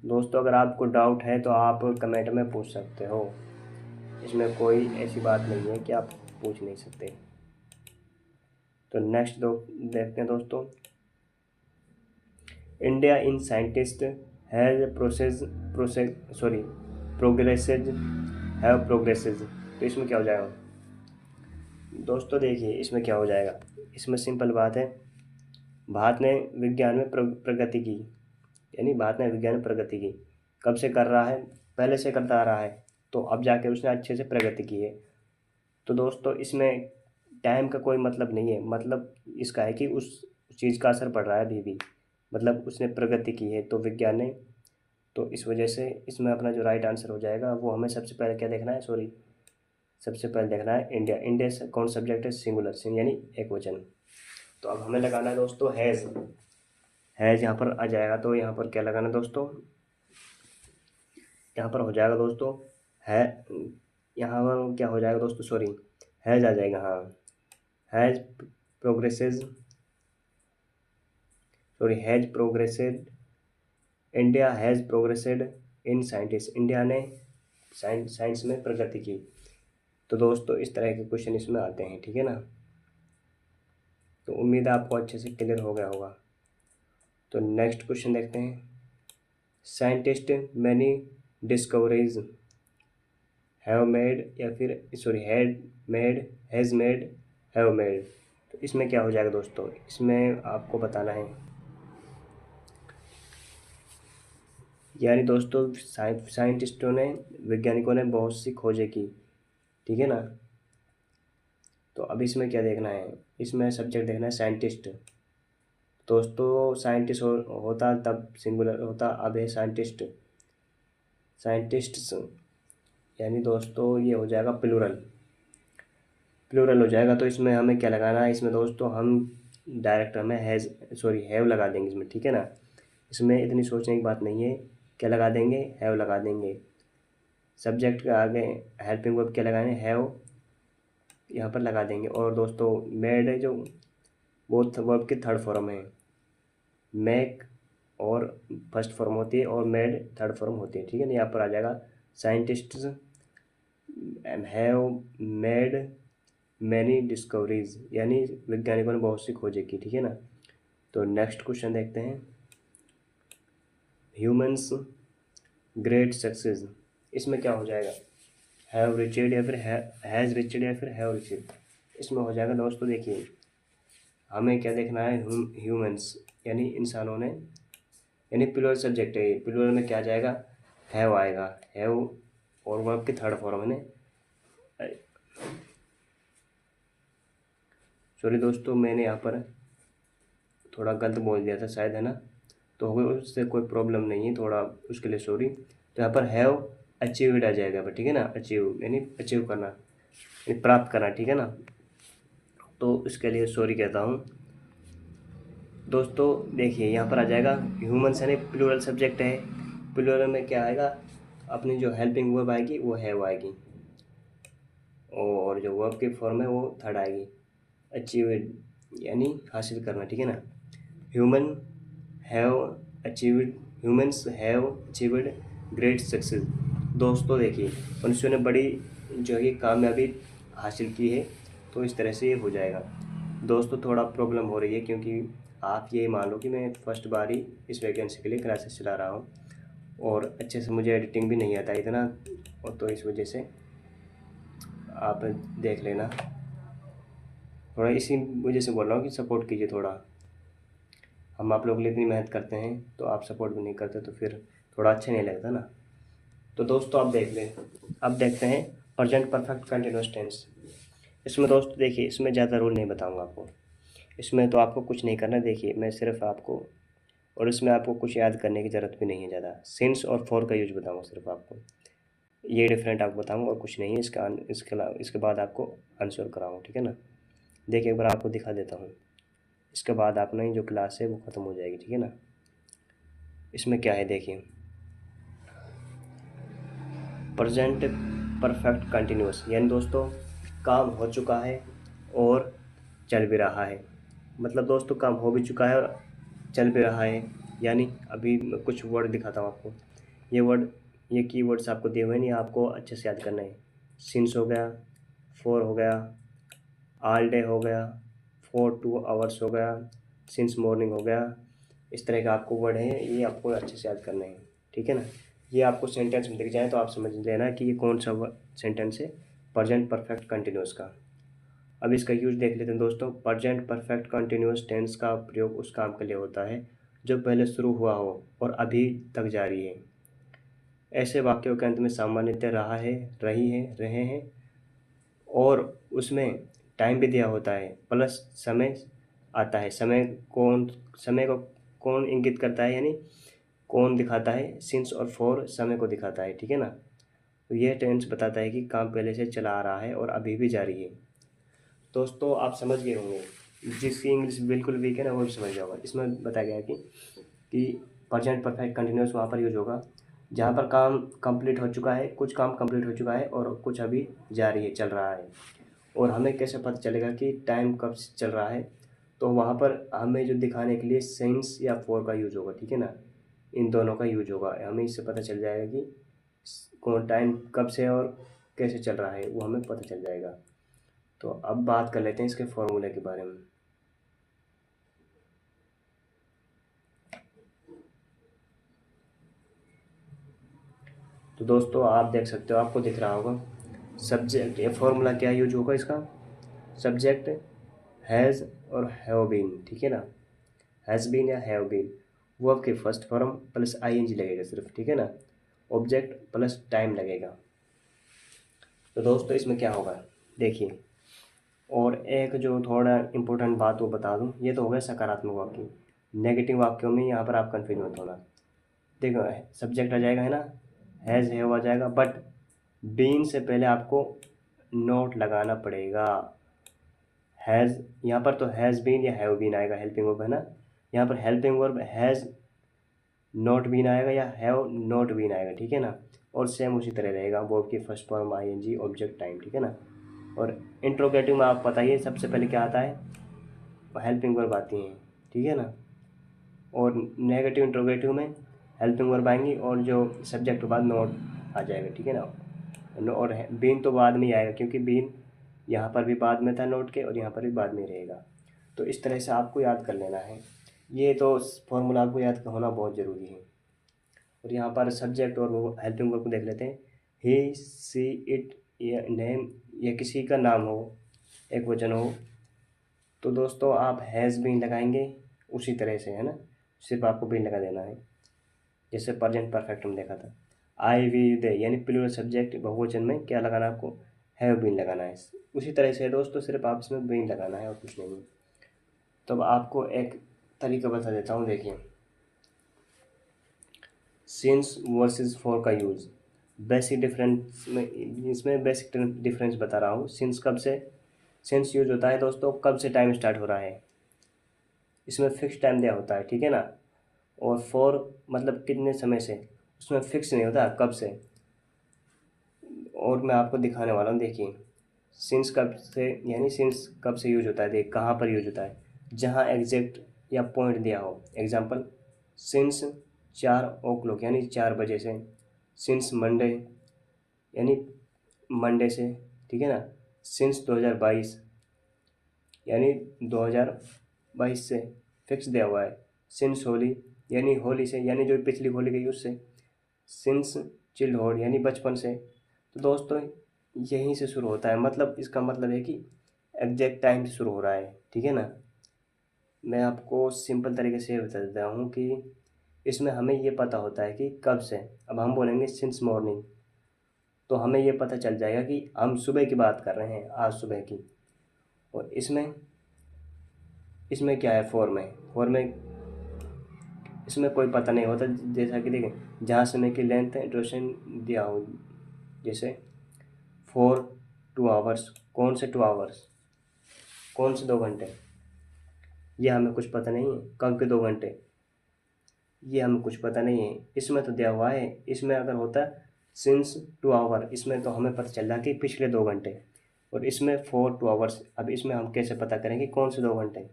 दोस्तों। अगर आपको डाउट है तो आप कमेंट में पूछ सकते हो, इसमें कोई ऐसी बात नहीं है कि आप पूछ नहीं सकते। तो नेक्स्ट देखते हैं दोस्तों, India in scientist has progressed, have progressed, तो इसमें क्या हो जाएगा दोस्तों। देखिए इसमें क्या हो जाएगा, इसमें सिंपल बात है, भारत ने विज्ञान में प्रगति की, यानी भारत ने विज्ञान में प्रगति की। कब से कर रहा है, पहले से करता आ रहा है, तो अब जाके उसने अच्छे से प्रगति की है। तो दोस्तों इसमें टाइम का कोई मतलब नहीं है, मतलब इसका है कि उस चीज़ का असर पड़ रहा है अभी भी, मतलब उसने प्रगति की है तो विज्ञान ने। तो इस वजह से इसमें अपना जो राइट आंसर हो जाएगा, वो हमें सबसे पहले क्या देखना है, सॉरी सबसे पहले देखना है इंडिया। इंडिया से कौन सब्जेक्ट है, सिंगुलर यानी एक वचन। तो अब हमें लगाना है दोस्तों हैज़, हैज़ यहाँ पर आ जाएगा, तो यहाँ पर क्या लगाना है दोस्तों, यहाँ पर हो जाएगा दोस्तों है, यहाँ पर क्या हो जाएगा दोस्तों, सॉरी हैज़ आ जाएगा, हाँ has progresses, sorry has progressed, India has progressed in scientist, India ने साइंस में प्रगति की। तो दोस्तों इस तरह के क्वेश्चन इसमें आते हैं, ठीक है ना। तो उम्मीद है आपको अच्छे से क्लियर हो गया होगा। तो नेक्स्ट क्वेश्चन देखते हैं, scientist many discoveries have made या फिर sorry had made, has made, have made, तो इसमें क्या हो जाएगा दोस्तों, इसमें आपको बताना है, यानी दोस्तों साइंटिस्टों ने, वैज्ञानिकों ने बहुत सी खोजें की, ठीक है ना। तो अब इसमें क्या देखना है, इसमें सब्जेक्ट देखना है साइंटिस्ट। दोस्तों साइंटिस्ट होता तब सिंगुलर होता, अब है साइंटिस्ट, साइंटिस्ट्स, यानी दोस्तों ये हो जाएगा प्लूरल, प्लूरल हो जाएगा। तो इसमें हमें क्या लगाना है, इसमें दोस्तों हम डायरेक्ट हमें हैव लगा देंगे इसमें, ठीक है ना। इसमें इतनी सोचने की बात नहीं है, क्या लगा देंगे, हैव लगा देंगे। सब्जेक्ट के आगे हेल्पिंग वर्ब क्या लगाएंगे, हैव यहाँ पर लगा देंगे। और दोस्तों मेड है जो, वो वर्ब की थर्ड फॉर्म है, मेक और फर्स्ट फॉर्म होती है और मेड थर्ड फॉर्म होती है, ठीक है ना। यहाँ पर आ जाएगा scientists have made many discoveries, यानी वैज्ञानिकों ने बहुत सी खोजें की, ठीक है ना। तो नेक्स्ट क्वेश्चन देखते हैं, ह्यूमंस ग्रेट सक्सेस, इसमें क्या हो जाएगा, हैव रिचेड या फिर हैज़ रिचेड या फिर हैव रिचेड। इसमें हो जाएगा दोस्तों, देखिए हमें क्या देखना है, ह्यूमंस यानी इंसानों ने, यानी प्लूरल सब्जेक्ट है, प्लूरल में क्या आ जाएगा, हैव आएगा, हैव और वर्ब की थर्ड फॉर्म है। सॉरी दोस्तों, मैंने यहाँ पर थोड़ा गलत बोल दिया था शायद, है ना। तो उससे कोई प्रॉब्लम नहीं है, थोड़ा उसके लिए सॉरी। तो यहाँ पर हैव अचीव्ड आ जाएगा, ठीक है ना। अचीव यानी अचीव करना, यानी प्राप्त करना, ठीक है ना। तो इसके लिए सॉरी कहता हूँ। दोस्तों देखिए यहाँ पर आ जाएगा ह्यूमंस यानी प्लूरल सब्जेक्ट है, प्लूरल में क्या आएगा, अपनी जो हेल्पिंग वर्ब आएगी वो हैव आएगी, और जो वर्ब की फॉर्म है वो थर्ड आएगी, अचीव्ड यानी हासिल करना, ठीक है ना। Human have achieved, humans have achieved great success. दोस्तों देखिए मनुष्यों ने बड़ी जो है कामयाबी हासिल की है, तो इस तरह से ये हो जाएगा। दोस्तों थोड़ा प्रॉब्लम हो रही है, क्योंकि आप ये मान लो कि मैं फर्स्ट बार ही इस वैकेंसी के लिए क्लासेस चला रहा हूँ, और अच्छे से मुझे एडिटिंग भी नहीं आता इतना, और तो इस वजह से आप देख लेना, थोड़ा इसी वजह से बोल रहा हूँ कि सपोर्ट कीजिए थोड़ा। हम आप लोग के लिए इतनी मेहनत करते हैं, तो आप सपोर्ट भी नहीं करते तो फिर थोड़ा अच्छा नहीं लगता ना। तो दोस्तों आप देख लें, अब देखते हैं प्रेजेंट परफेक्ट कंटिन्यूअस टेंस। इसमें दोस्तों देखिए, इसमें ज़्यादा रूल नहीं बताऊंगा आपको, इसमें तो आपको कुछ नहीं करना। देखिए मैं सिर्फ आपको, और इसमें आपको कुछ याद करने की ज़रूरत भी नहीं है ज़्यादा, सिंस और फॉर का यूज बताऊँगा सिर्फ आपको, ये डिफरेंट आपको बताऊँगा और कुछ नहीं है। इसके बाद आपको आंसर कराऊँगा, ठीक है ना। देखिए एक बार आपको दिखा देता हूँ, इसके बाद अपना जो क्लास है वो ख़त्म हो जाएगी, ठीक है ना। इसमें क्या है देखिए, प्रेजेंट परफेक्ट कंटिन्यूअस, यानी दोस्तों काम हो चुका है और चल भी रहा है। मतलब दोस्तों काम हो भी चुका है और चल भी रहा है, यानी अभी मैं कुछ वर्ड दिखाता हूँ आपको। ये कीवर्ड्स आपको दिए हुए नहीं, आपको अच्छे से याद करना है। सिंस हो गया, फॉर हो गया, ऑल डे हो गया, फॉर 2 आवर्स हो गया, सिंस मॉर्निंग हो गया। इस तरह का आपको वर्ड है, ये आपको अच्छे से याद करना है, ठीक है ना। ये आपको सेंटेंस में दिख जाए तो आप समझ लेना कि ये कौन सा सेंटेंस है प्रेजेंट परफेक्ट कंटिन्यूअस का। अब इसका यूज देख लेते हैं दोस्तों। प्रेजेंट परफेक्ट कंटिन्यूअस टेंस का प्रयोग उस काम के लिए होता है जो पहले शुरू हुआ हो और अभी तक जारी है। ऐसे वाक्यों के अंत में सामान्यतः रहा है, रही है, रहे हैं और उसमें टाइम भी दिया होता है, प्लस समय आता है। समय को कौन इंगित करता है, यानी कौन दिखाता है, सिंस और फॉर समय को दिखाता है, ठीक है ना। तो यह टेंस बताता है कि काम पहले से चला आ रहा है और अभी भी जारी है। दोस्तों आप समझ गए होंगे, जिसकी इंग्लिश बिल्कुल वीक है ना वो भी समझ जाओगा। इसमें बताया गया है कि प्रेजेंट परफेक्ट कंटिन्यूअस वहाँ पर यूज होगा जहाँ पर काम कंप्लीट हो चुका है, कुछ काम कंप्लीट हो चुका है और कुछ अभी जारी है, चल रहा है। और हमें कैसे पता चलेगा कि टाइम कब चल रहा है, तो वहाँ पर हमें जो दिखाने के लिए सिंस या फॉर का यूज होगा, ठीक है ना। इन दोनों का यूज होगा, हमें इससे पता चल जाएगा कि कौन टाइम कब से और कैसे चल रहा है, वो हमें पता चल जाएगा। तो अब बात कर लेते हैं इसके फॉर्मूले के बारे में। तो दोस्तों आप देख सकते हो, आपको दिख रहा होगा सब्जेक्ट, ये फॉर्मूला क्या यूज होगा इसका, सब्जेक्ट हैज़ और हैव बीन, ठीक है ना। हैज़ बीन या हैव बीन, वर्ब की फर्स्ट फॉर्म प्लस आईएनजी लगेगा सिर्फ, ठीक है ना, ऑब्जेक्ट प्लस टाइम लगेगा। तो दोस्तों इसमें क्या होगा देखिए, और एक जो थोड़ा इम्पोर्टेंट बात वो बता दूं, ये तो हो गया सकारात्मक वाक्य। नेगेटिव वाक्यों में यहाँ पर आप कन्फ्यूज मत होना। देखो सब्जेक्ट आ जाएगा है ना, हैज़ हैव आ जाएगा, बट बीन से पहले आपको नोट लगाना पड़ेगा। हैज़ यहाँ पर तो हैज़ बीन या हैव बीन आएगा, हेल्पिंग वर्ब है ना, यहाँ पर helping verb has not been आएगा या हैव नॉट बीन आएगा, ठीक है ना। और सेम उसी तरह रहेगा, वर्ब की first form ING, object time, ठीक है ना। और इंट्रोगेटिव में आप बताइए सबसे पहले क्या आता है, हेल्पिंग वर्ब आती हैं, ठीक है ना। और नेगेटिव इंट्रोगेटिव में हेल्पिंग वर्ब आएंगी और जो सब्जेक्ट के बाद नोट आ जाएगा, ठीक है ना। और बीन तो बाद में ही आएगा, क्योंकि बीन यहाँ पर भी बाद में था नोट के, और यहाँ पर भी बाद में रहेगा। तो इस तरह से आपको याद कर लेना है, ये तो फॉर्मूला आपको याद होना बहुत ज़रूरी है। और यहाँ पर सब्जेक्ट और वो हेल्पिंग वर्ब को देख लेते हैं। ही सी इट, ये नेम, ये किसी का नाम हो, एक वचन हो, तो दोस्तों आप हैज़ बीन लगाएंगे उसी तरह से, है ना, सिर्फ आपको बीन लगा देना है, जैसे प्रेजेंट परफेक्ट में देखा था। आई वी दे यानी प्लूरल सब्जेक्ट बहुवचन में क्या लगाना है आपको, हैव बीन लगाना है। उसी तरह से दोस्तों सिर्फ आप इसमें बीन लगाना है और कुछ नहीं। तो अब आपको एक तरीका बता देता हूँ, देखिए सिंस वर्सेस फॉर का यूज़, बेसिक डिफरेंस में, इसमें बेसिक डिफरेंस बता रहा हूँ। सिंस कब से, सिंस यूज होता है दोस्तों कब से टाइम स्टार्ट हो रहा है, इसमें फिक्स टाइम दिया होता है, ठीक है ना। और फॉर मतलब कितने समय से, उसमें फिक्स नहीं होता कब से। और मैं आपको दिखाने वाला हूँ, देखिए सिंस कब से यानी सिंस कब से यूज होता है, देख कहाँ पर यूज होता है, जहाँ एग्जैक्ट या पॉइंट दिया हो। एग्जांपल सिंस 4 o'clock यानी 4 बजे से, सिंस मंडे यानी मंडे से, ठीक है ना। सिंस 2022 यानी 2022 से फिक्स दिया हुआ है। सिंस होली यानी होली से, यानी जो पिछली होली गई उससे। सिंस चिल्डहुड यानी बचपन से। तो दोस्तों यहीं से शुरू होता है, मतलब इसका मतलब है कि एग्जैक्ट टाइम से शुरू हो रहा है, ठीक है ना। मैं आपको सिंपल तरीके से बता देता हूँ कि इसमें हमें ये पता होता है कि कब से। अब हम बोलेंगे सिंस मॉर्निंग, तो हमें ये पता चल जाएगा कि हम सुबह की बात कर रहे हैं, आज सुबह की। और इसमें इसमें क्या है, फॉर में इसमें कोई पता नहीं होता। जैसा कि देखें जहाँ समय की लेंथ ड्यूरेशन दिया हो, जैसे फॉर 2 आवर्स, कौन से 2 आवर्स, कौन से 2 घंटे, ये हमें कुछ पता नहीं है। कब के 2 घंटे, ये हमें कुछ पता नहीं है। इसमें तो दिया हुआ है, इसमें अगर होता सिंस 2 आवर, इसमें तो हमें पता चल रहा कि पिछले 2 घंटे। और इसमें फॉर 2 आवर्स, अब इसमें हम कैसे पता करेंगे कौन से 2 घंटे।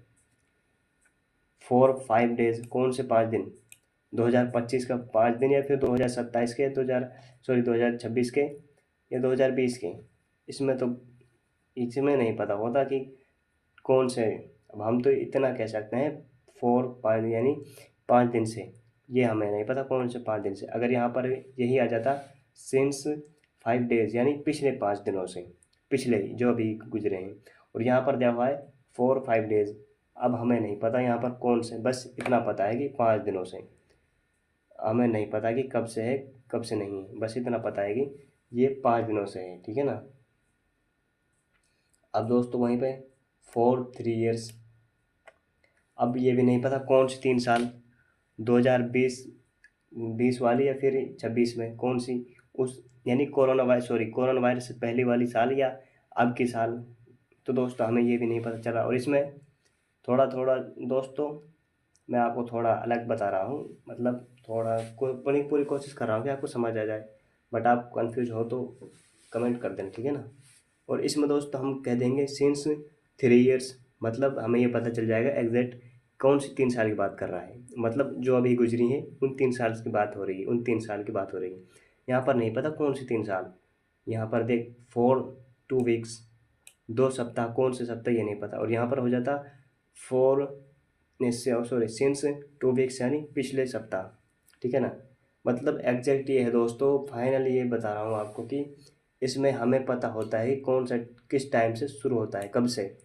फॉर 5 डेज, कौन से 5 दिन, 2025 का 5 दिन, या फिर 2027 के, 2026 के, या 2020 के। इसमें तो इसमें नहीं पता होता कि कौन से। अब हम तो इतना कह सकते हैं 4 5 यानी 5 दिन से, ये हमें नहीं पता कौन से 5 दिन से। अगर यहाँ पर यही आ जाता सिंस 5 डेज यानी पिछले 5 दिनों से, पिछले जो अभी गुजरे हैं। और यहाँ पर दिया हुआ है 4 5 डेज, अब हमें नहीं पता यहाँ पर कौन से, बस इतना पता है कि 5 दिनों से। हमें नहीं पता कि कब से है कब से नहीं है, बस इतना पता है कि ये 5 दिनों से है, ठीक है ना। अब दोस्तों वहीं पे फॉर 3 years, अब ये भी नहीं पता कौन सी 3 साल, 2020 वाली या फिर 26 में कौन सी, उस यानी कोरोना वायरस से पहली वाली साल या अब की साल। तो दोस्तों हमें ये भी नहीं पता चला। और इसमें थोड़ा थोड़ा दोस्तों मैं आपको थोड़ा अलग बता रहा हूँ, मतलब थोड़ा पूरी कोशिश कर रहा हूँ कि आपको समझ आ जाए। बट आप कंफ्यूज हो तो कमेंट कर देना, ठीक है ना। और इसमें दोस्तों हम कह देंगे सिंस 3 years, मतलब हमें ये पता चल जाएगा एग्जैक्ट कौन सी 3 साल की बात कर रहा है, मतलब जो अभी गुजरी है उन 3 साल की बात हो रही है, उन 3 साल की बात हो रही है। यहाँ पर नहीं पता कौन सी 3 साल, यहाँ पर देख फॉर 2 weeks, 2 सप्ताह, कौन से सप्ताह ये नहीं पता। और यहाँ पर हो जाता फॉर सिंस 2 weeks यानी पिछले सप्ताह, ठीक है ना। मतलब एग्जैक्ट ये है दोस्तों, फाइनली ये बता रहा हूँ आपको कि इसमें हमें पता होता है कि कौन सा किस टाइम से शुरू होता है, कब से।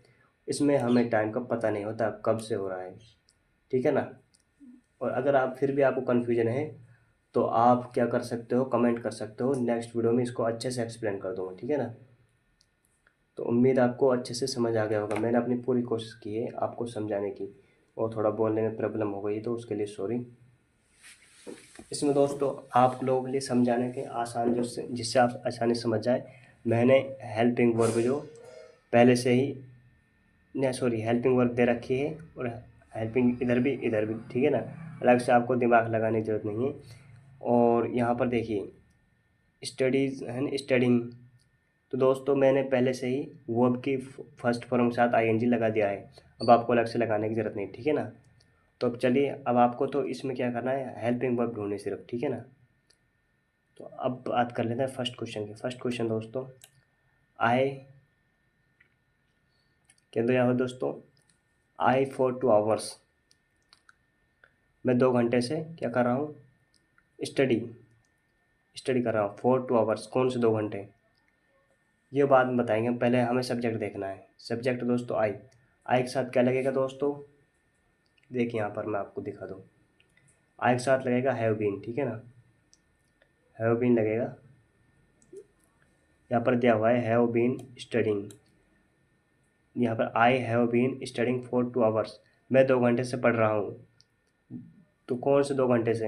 इसमें हमें टाइम का पता नहीं होता कब से हो रहा है, ठीक है ना। और अगर आप फिर भी आपको कन्फ्यूजन है तो आप क्या कर सकते हो, कमेंट कर सकते हो, नेक्स्ट वीडियो में इसको अच्छे से एक्सप्लेन कर दूँगा, ठीक है ना। तो उम्मीद आपको अच्छे से समझ आ गया होगा। मैंने अपनी पूरी कोशिश की है आपको समझाने की, और थोड़ा बोलने में प्रॉब्लम हो गई तो उसके लिए सॉरी। इसमें दोस्तों आप लोगों के लिए समझाने के आसान जिससे आप आसानी समझ जाए, मैंने हेल्पिंग वर्ब जो पहले से ही हेल्पिंग वर्ब दे रखी है, और हेल्पिंग इधर भी, ठीक है ना। अलग से आपको दिमाग लगाने की ज़रूरत नहीं है। और यहाँ पर देखिए स्टडीज़ है ना, स्टडिंग, तो दोस्तों मैंने पहले से ही वर्ब की फर्स्ट फॉर्म के साथ आईएनजी लगा दिया है। अब आपको अलग से लगाने की ज़रूरत नहीं, ठीक है ना। तो अब चलिए, अब आपको तो इसमें क्या करना है, हेल्पिंग वर्ब ढूंढनी सिर्फ, ठीक है ना। तो अब बात कर लेते हैं फर्स्ट क्वेश्चन की। फर्स्ट क्वेश्चन दोस्तों, आई कह दो यहाँ पर दोस्तों, आई फॉर 2 आवर्स, मैं 2 घंटे से क्या कर रहा हूँ, स्टडी स्टडी कर रहा हूँ। फॉर 2 आवर्स, कौन से 2 घंटे, ये बाद में बताएंगे। पहले हमें सब्जेक्ट देखना है। सब्जेक्ट दोस्तों आई के साथ क्या लगेगा दोस्तों, देखिए यहाँ पर मैं आपको दिखा दूँ। आई के साथ लगेगा हैव बीन, ठीक है ना, हैव बीन लगेगा। यहाँ पर दिया हुआ है हैव बीन स्टडिंग, यहाँ पर I have been studying for 2 hours, मैं 2 घंटे से पढ़ रहा हूँ। तो कौन से 2 घंटे से,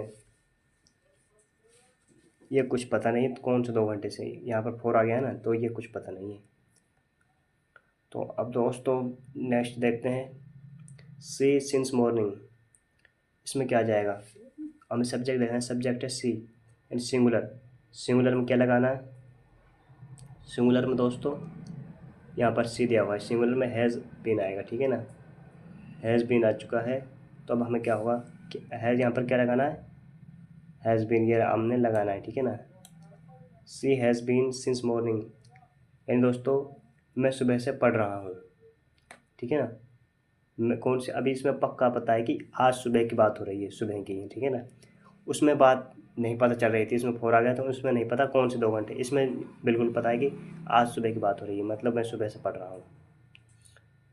ये कुछ पता नहीं, तो कौन से 2 घंटे से, यहाँ पर 4 आ गया है ना, तो ये कुछ पता नहीं है। तो अब दोस्तों नेक्स्ट देखते हैं, सी सिंस मॉर्निंग, इसमें क्या आ जाएगा, हमें सब्जेक्ट देखना है। सब्जेक्ट है सी एंड सिंगुलर, सिंगुलर में क्या लगाना है, सिंगुलर में दोस्तों यहाँ पर सी दिया हुआ है, सिंगुलर में हैज़ बीन आएगा, ठीक है ना, हैज़ बीन आ चुका है। तो अब हमें क्या होगा कि हैज़ यहाँ पर क्या लगाना है, हैज़ बीन ये हमने लगाना है, ठीक है ना। सी हैज़ बीन सिंस मॉर्निंग, यानी दोस्तों मैं सुबह से पढ़ रहा हूँ, ठीक है ना। मैं कौन से, अभी इसमें पक्का पता है कि आज सुबह की बात हो रही है, सुबह की, ठीक है ना। उसमें बात नहीं पता चल रही थी, इसमें 4 आ गया, तो उसमें नहीं पता कौन से 2 घंटे। इसमें बिल्कुल पता है कि आज सुबह की बात हो रही है, मतलब मैं सुबह से पढ़ रहा हूँ।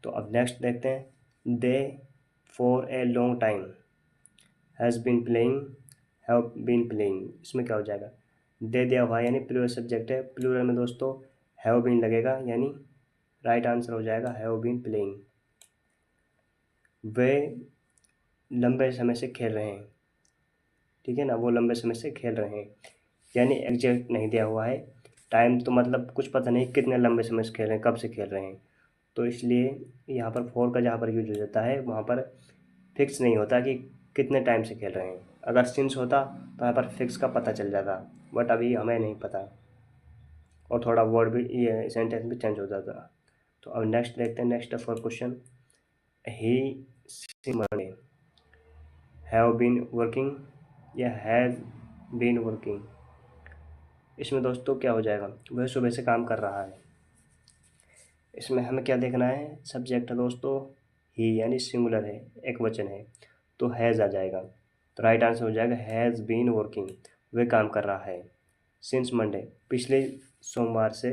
तो अब नेक्स्ट देखते हैं, they for a long time has been playing, have been playing, इसमें क्या हो जाएगा, दे दिया हुआ है यानी प्लूरल सब्जेक्ट है, प्लूरल में दोस्तों हैव बीन लगेगा, यानी राइट आंसर हो जाएगा हैव बीन प्लेइंग। वे लंबे समय से खेल रहे हैं, ठीक है ना, वो लंबे समय से खेल रहे हैं, यानी एग्जैक्ट नहीं दिया हुआ है टाइम, तो मतलब कुछ पता नहीं कितने लंबे समय से खेल रहे हैं, कब से खेल रहे हैं। तो इसलिए यहाँ पर फोर का जहाँ पर यूज हो जाता है वहाँ पर फिक्स नहीं होता कि कितने टाइम से खेल रहे हैं। अगर सिंस होता तो यहाँ पर फिक्स का पता चल जाता, बट अभी हमें नहीं पता, और थोड़ा वर्ड भी, ये सेंटेंस भी चेंज हो जाता। तो अब नेक्स्ट देखते हैं, नेक्स्ट फॉर क्वेश्चन, ही सी मंडे हैव बीन वर्किंग या हैज़ बीन वर्किंग, इसमें दोस्तों क्या हो जाएगा, वह सुबह से काम कर रहा है। इसमें हमें क्या देखना है, सब्जेक्ट है दोस्तों ही, यानी सिंगुलर है, एक वचन है, तो हैज़ आ जाएगा। तो राइट आंसर हो जाएगा हैज़ बीन वर्किंग, वह काम कर रहा है। सिंस मंडे, पिछले सोमवार से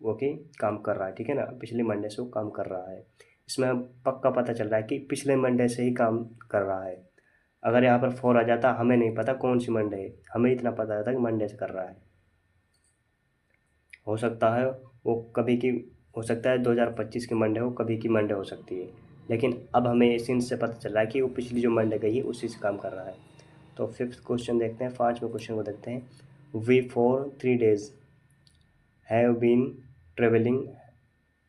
वो कि काम कर रहा है, ठीक है ना, पिछले मंडे से वो काम कर रहा है। इसमें पक्का पता चल रहा है कि पिछले मंडे से ही काम कर रहा है। अगर यहाँ पर 4 आ जाता, हमें नहीं पता कौन सी मंडे है, हमें इतना पता रहता कि मंडे से कर रहा है। हो सकता है वो कभी की, हो सकता है 2025 की मंडे हो, कभी की मंडे हो सकती है, लेकिन अब हमें सिंस से पता चल रहा है कि वो पिछली जो मंडे गई है उसी से काम कर रहा है। तो फिफ्थ क्वेश्चन देखते हैं, 5वें क्वेश्चन को देखते हैं, we for 3 days have been travelling,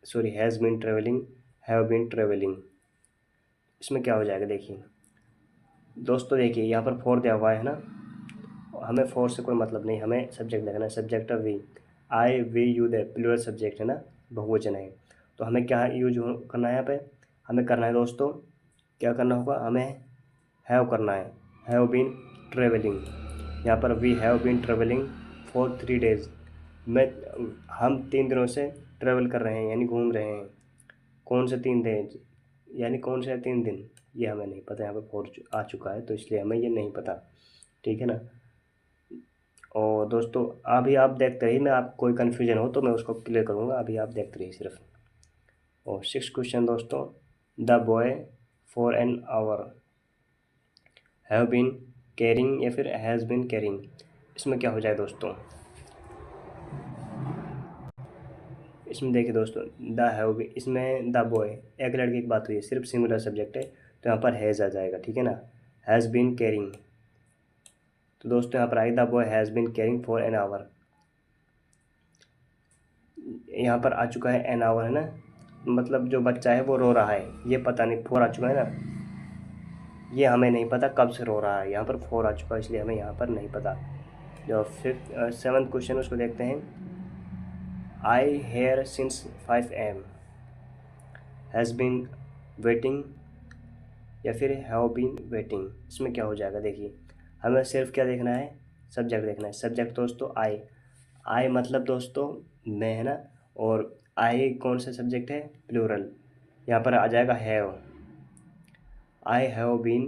sorry has been travelling, have been travelling, इसमें क्या हो जाएगा, देखिए दोस्तों, देखिए यहाँ पर 4 दिया हुआ है ना, हमें 4 से कोई मतलब नहीं, हमें सब्जेक्ट देखना है। सब्जेक्ट है we, I we you they, plural subject है ना, बहुवचन है। तो हमें क्या यूज करना है यहाँ पे, हमें करना है दोस्तों, क्या करना होगा, हमें हैव करना है, हैव बीन ट्रेवलिंग। यहाँ पर we have been travelling for 3 days, मैं हम 3 दिनों से ट्रेवल कर रहे हैं, यानी घूम रहे हैं। कौन से 3 दिन, यानी कौन से 3 दिन, ये हमें नहीं पता। यहाँ पर 4 आ चुका है, तो इसलिए हमें ये नहीं पता, ठीक है ना। और दोस्तों अभी आप देखते रहिए, मैं आप कोई कन्फ्यूजन हो तो मैं उसको क्लियर करूँगा, अभी आप देखते रहिए सिर्फ। और 6th क्वेश्चन दोस्तों, the boy for an hour, have been carrying या फिर हैज़ बीन कैरिंग, इसमें क्या हो जाए दोस्तों? इसमें देखिए दोस्तों, द हैव बीन, इसमें द बॉय, एक लड़के की बात हुई है, सिर्फ सिंगुलर सब्जेक्ट है तो यहाँ पर हैज़ आ जाएगा, ठीक है ना। हैज़ बीन कैरिंग, तो दोस्तों यहाँ पर आएगा the boy has been carrying for an hour, यहाँ पर आ चुका है एन आवर, है ना, मतलब जो बच्चा है वो रो रहा है, ये पता नहीं, फोर आ चुका है ना, ये हमें नहीं पता कब से रो रहा है, यहाँ पर फोर आ चुका है इसलिए हमें यहाँ पर नहीं पता। जो फिफ्थ सेवन्थ क्वेश्चन उसको देखते हैं। I here since 5 AM, has been waiting या फिर हैव बीन वेटिंग, इसमें क्या हो जाएगा? देखिए हमें सिर्फ क्या देखना है, सब्जेक्ट देखना है। सब्जेक्ट दोस्तों आई, आई मतलब दोस्तों मैं, है ना, और आई कौन सा सब्जेक्ट है? प्लूरल, यहाँ पर आ जाएगा have. I have been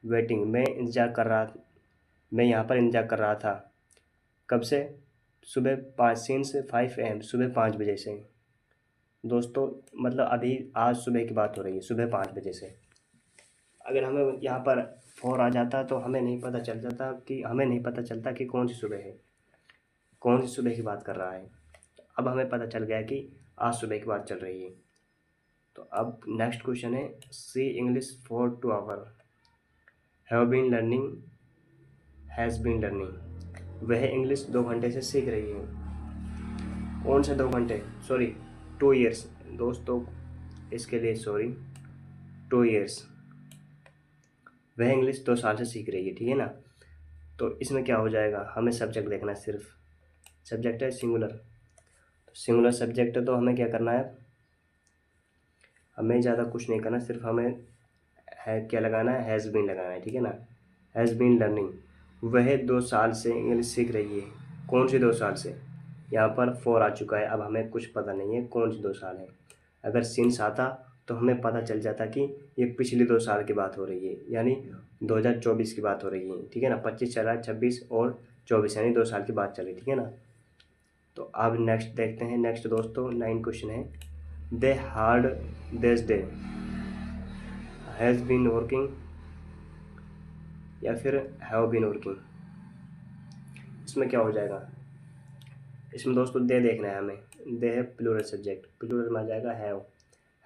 waiting, मैं इंतज़ार कर रहा, मैं यहाँ पर इंतज़ार कर रहा था, कब से? सुबह 5 सिंस 5 AM, सुबह 5 बजे से दोस्तों, मतलब अभी आज सुबह की बात हो रही है, सुबह 5 बजे से। अगर हमें यहाँ पर 4 आ जाता तो हमें नहीं पता चल जाता कि, हमें नहीं पता चलता कि कौन सी सुबह है, कौन सी सुबह की बात कर रहा है। अब हमें पता चल गया कि आज सुबह की बात चल रही है। तो अब नेक्स्ट क्वेश्चन है, she English for 2 hour, have been learning, has been learning, वह इंग्लिश 2 घंटे से सीख रही है। कौन से 2 घंटे? सॉरी 2 ईयर्स दोस्तों, इसके लिए सॉरी, 2 ईयर्स, वह इंग्लिश 2 साल से सीख रही है, ठीक है ना। तो इसमें क्या हो जाएगा, हमें सब्जेक्ट देखना है, सिर्फ सब्जेक्ट है सिंगुलर, तो सिंगुलर सब्जेक्ट है तो हमें क्या करना है, हमें ज़्यादा कुछ नहीं करना, सिर्फ हमें है क्या लगाना है, हैज़ बीन लगाना है, ठीक है ना। हैज़ बीन लर्निंग, वह 2 साल से इंग्लिश सीख रही है। कौन सी 2 साल से? यहाँ पर 4 आ चुका है, अब हमें कुछ पता नहीं है कौन सी 2 साल है। अगर सिंस आता तो हमें पता चल जाता कि ये पिछली 2 साल की बात हो रही है, यानी 2024 की बात हो रही है, ठीक है ना। 25 चल रहा है, 26 और 24 यानी 2 साल की बात चल रही है, ठीक है ना। तो अब नेक्स्ट देखते हैं। नेक्स्ट दोस्तों 9 क्वेश्चन है, they hard this day, has been working या फिर हैव बीन वर्किंग, इसमें क्या हो जाएगा? इसमें दोस्तों दे देखना है हमें, दे है प्लूरल सब्जेक्ट, प्लूरल में आ जाएगा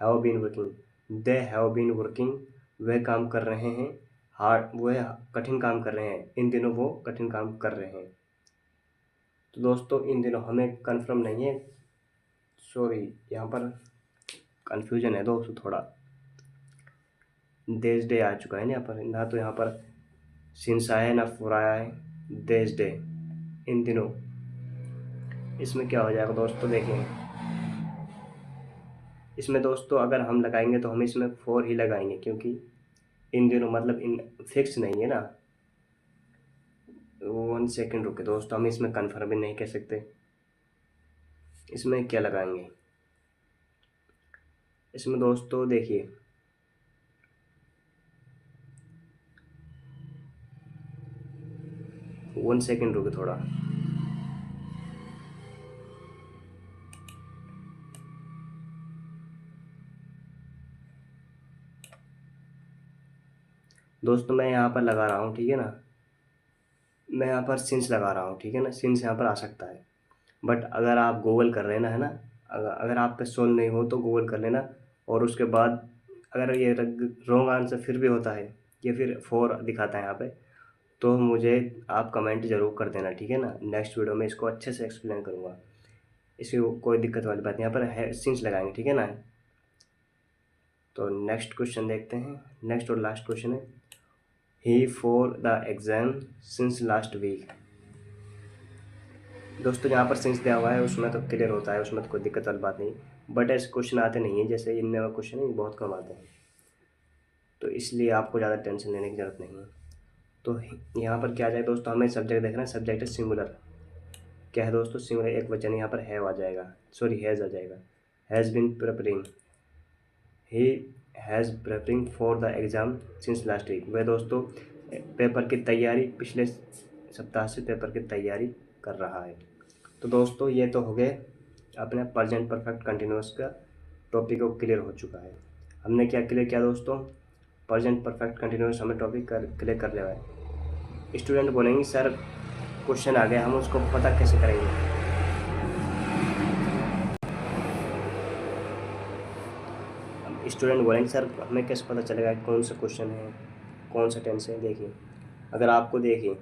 have been working, they have been working, वह काम कर रहे हैं, हार्ड वह कठिन काम कर रहे हैं, इन दिनों वो कठिन काम कर रहे हैं। तो दोस्तों इन दिनों हमें कंफर्म नहीं है, सॉरी यहाँ पर कन्फ्यूजन है दोस्तों थोड़ा, देश डे आ चुका है ना यहाँ पर, ना तो यहाँ पर सिंस आया है ना फॉर आया है, देश डे, इन दिनों, इसमें क्या हो जाएगा दोस्तों? देखिए इसमें दोस्तों अगर हम लगाएंगे तो हम इसमें 4 ही लगाएंगे, क्योंकि इन दिनों मतलब इन फिक्स नहीं है ना। 1 सेकेंड रुके दोस्तों, हम इसमें कन्फर्म भी नहीं कह सकते, इसमें क्या लगाएंगे? इसमें दोस्तों देखिए 1 सेकेंड रुके थोड़ा, दोस्तों मैं यहाँ पर लगा रहा हूँ, ठीक है ना, मैं यहाँ पर सिंस लगा रहा हूँ, ठीक है ना, सिंस यहाँ पर आ सकता है। बट अगर आप गूगल कर लेना, है ना, अगर आप पे सोल्व नहीं हो तो गूगल कर लेना, और उसके बाद अगर ये रॉन्ग आंसर फिर भी होता है, ये फिर 4 दिखाता है यहाँ पे, तो मुझे आप कमेंट ज़रूर कर देना, ठीक है ना। नेक्स्ट वीडियो में इसको अच्छे से एक्सप्लेन करूँगा, इसकी कोई दिक्कत वाली बात नहीं, यहाँ पर है सिंस लगाएंगे, ठीक है ना। तो नेक्स्ट क्वेश्चन देखते हैं, नेक्स्ट और लास्ट क्वेश्चन है, he for the exam since last week, दोस्तों यहाँ पर सिंस दिया हुआ है उसमें तो क्लियर होता है, उसमें तो कोई दिक्कत वाली बात नहीं, बट ऐसे क्वेश्चन आते नहीं हैं, जैसे इनमें क्वेश्चन है ये बहुत कम आते हैं, तो इसलिए आपको ज़्यादा टेंशन लेने की ज़रूरत नहीं है। तो यहाँ पर क्या आ जाए दोस्तों, हमें सब्जेक्ट देखना है, सब्जेक्ट है सिंगुलर, क्या है दोस्तों? सिंगुलर, एक वचन, यहाँ पर हैव आ जाएगा, सॉरी हैज़ आ जाएगा, has been preparing, he has preparing for the exam since last week, वह दोस्तों पेपर की तैयारी पिछले सप्ताह से पेपर की तैयारी कर रहा है। तो दोस्तों ये तो हो गए अपने प्रेजेंट परफेक्ट कंटिन्यूअस का टॉपिक को क्लियर हो चुका है। हमने क्या क्लियर किया दोस्तों? प्रेजेंट परफेक्ट कंटिन्यूस हमें टॉपिक क्लियर कर लिया है। स्टूडेंट बोलेंगे सर क्वेश्चन आ गया, हम उसको पता कैसे करेंगे। स्टूडेंट बोलेंगे सर हमें कैसे पता चलेगा कौन सा क्वेश्चन है, कौन सा टेंस है। देखिए अगर आपको देखिए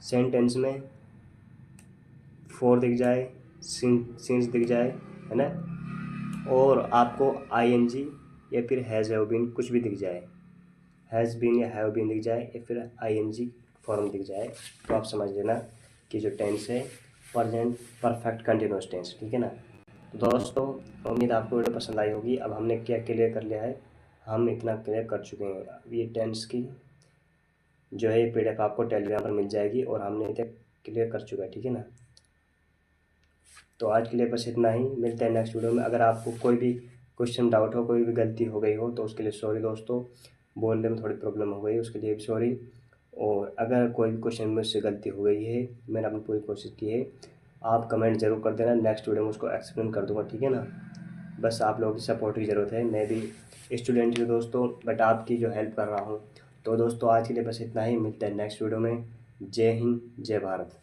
सेंटेंस में फोर दिख जाए, सिंस दिख जाए, है ना, और आपको आईएनजी या फिर हैज़ हैव बीन कुछ भी दिख जाए, हैज़ बीन या हैव बीन दिख जाए या फिर आईएनजी फॉर्म दिख जाए, तो आप समझ लेना कि जो टेंस है प्रेजेंट परफेक्ट कंटिन्यूअस टेंस। ठीक है ना। तो दोस्तों उम्मीद आपको वीडियो पसंद आई होगी। अब हमने क्या क्लियर कर लिया है, हम इतना क्लियर कर चुके हैं। अब ये टेंस की जो है PDF आपको टेलीग्राम पर मिल जाएगी और हमने इतना क्लियर कर चुका है। ठीक है ना। तो आज के लिए बस इतना ही, मिलते हैं नेक्स्ट वीडियो में। अगर आपको कोई भी क्वेश्चन डाउट हो, कोई भी गलती हो गई हो तो उसके लिए सॉरी दोस्तों, बोलने में थोड़ी प्रॉब्लम हो गई उसके लिए भी सॉरी। और अगर कोई भी क्वेश्चन मुझसे गलती हो गई है, मैंने अपनी पूरी कोशिश की है, आप कमेंट ज़रूर कर देना, नेक्स्ट वीडियो में उसको एक्सप्लेन कर दूँगा। ठीक है ना। बस आप लोगों की सपोर्ट की ज़रूरत है। मैं भी स्टूडेंट हूँ दोस्तों, बट आपकी जो हेल्प कर रहा हूँ। तो दोस्तों आज के लिए बस इतना ही, मिलते हैं नेक्स्ट वीडियो में। जय हिंद, जय भारत।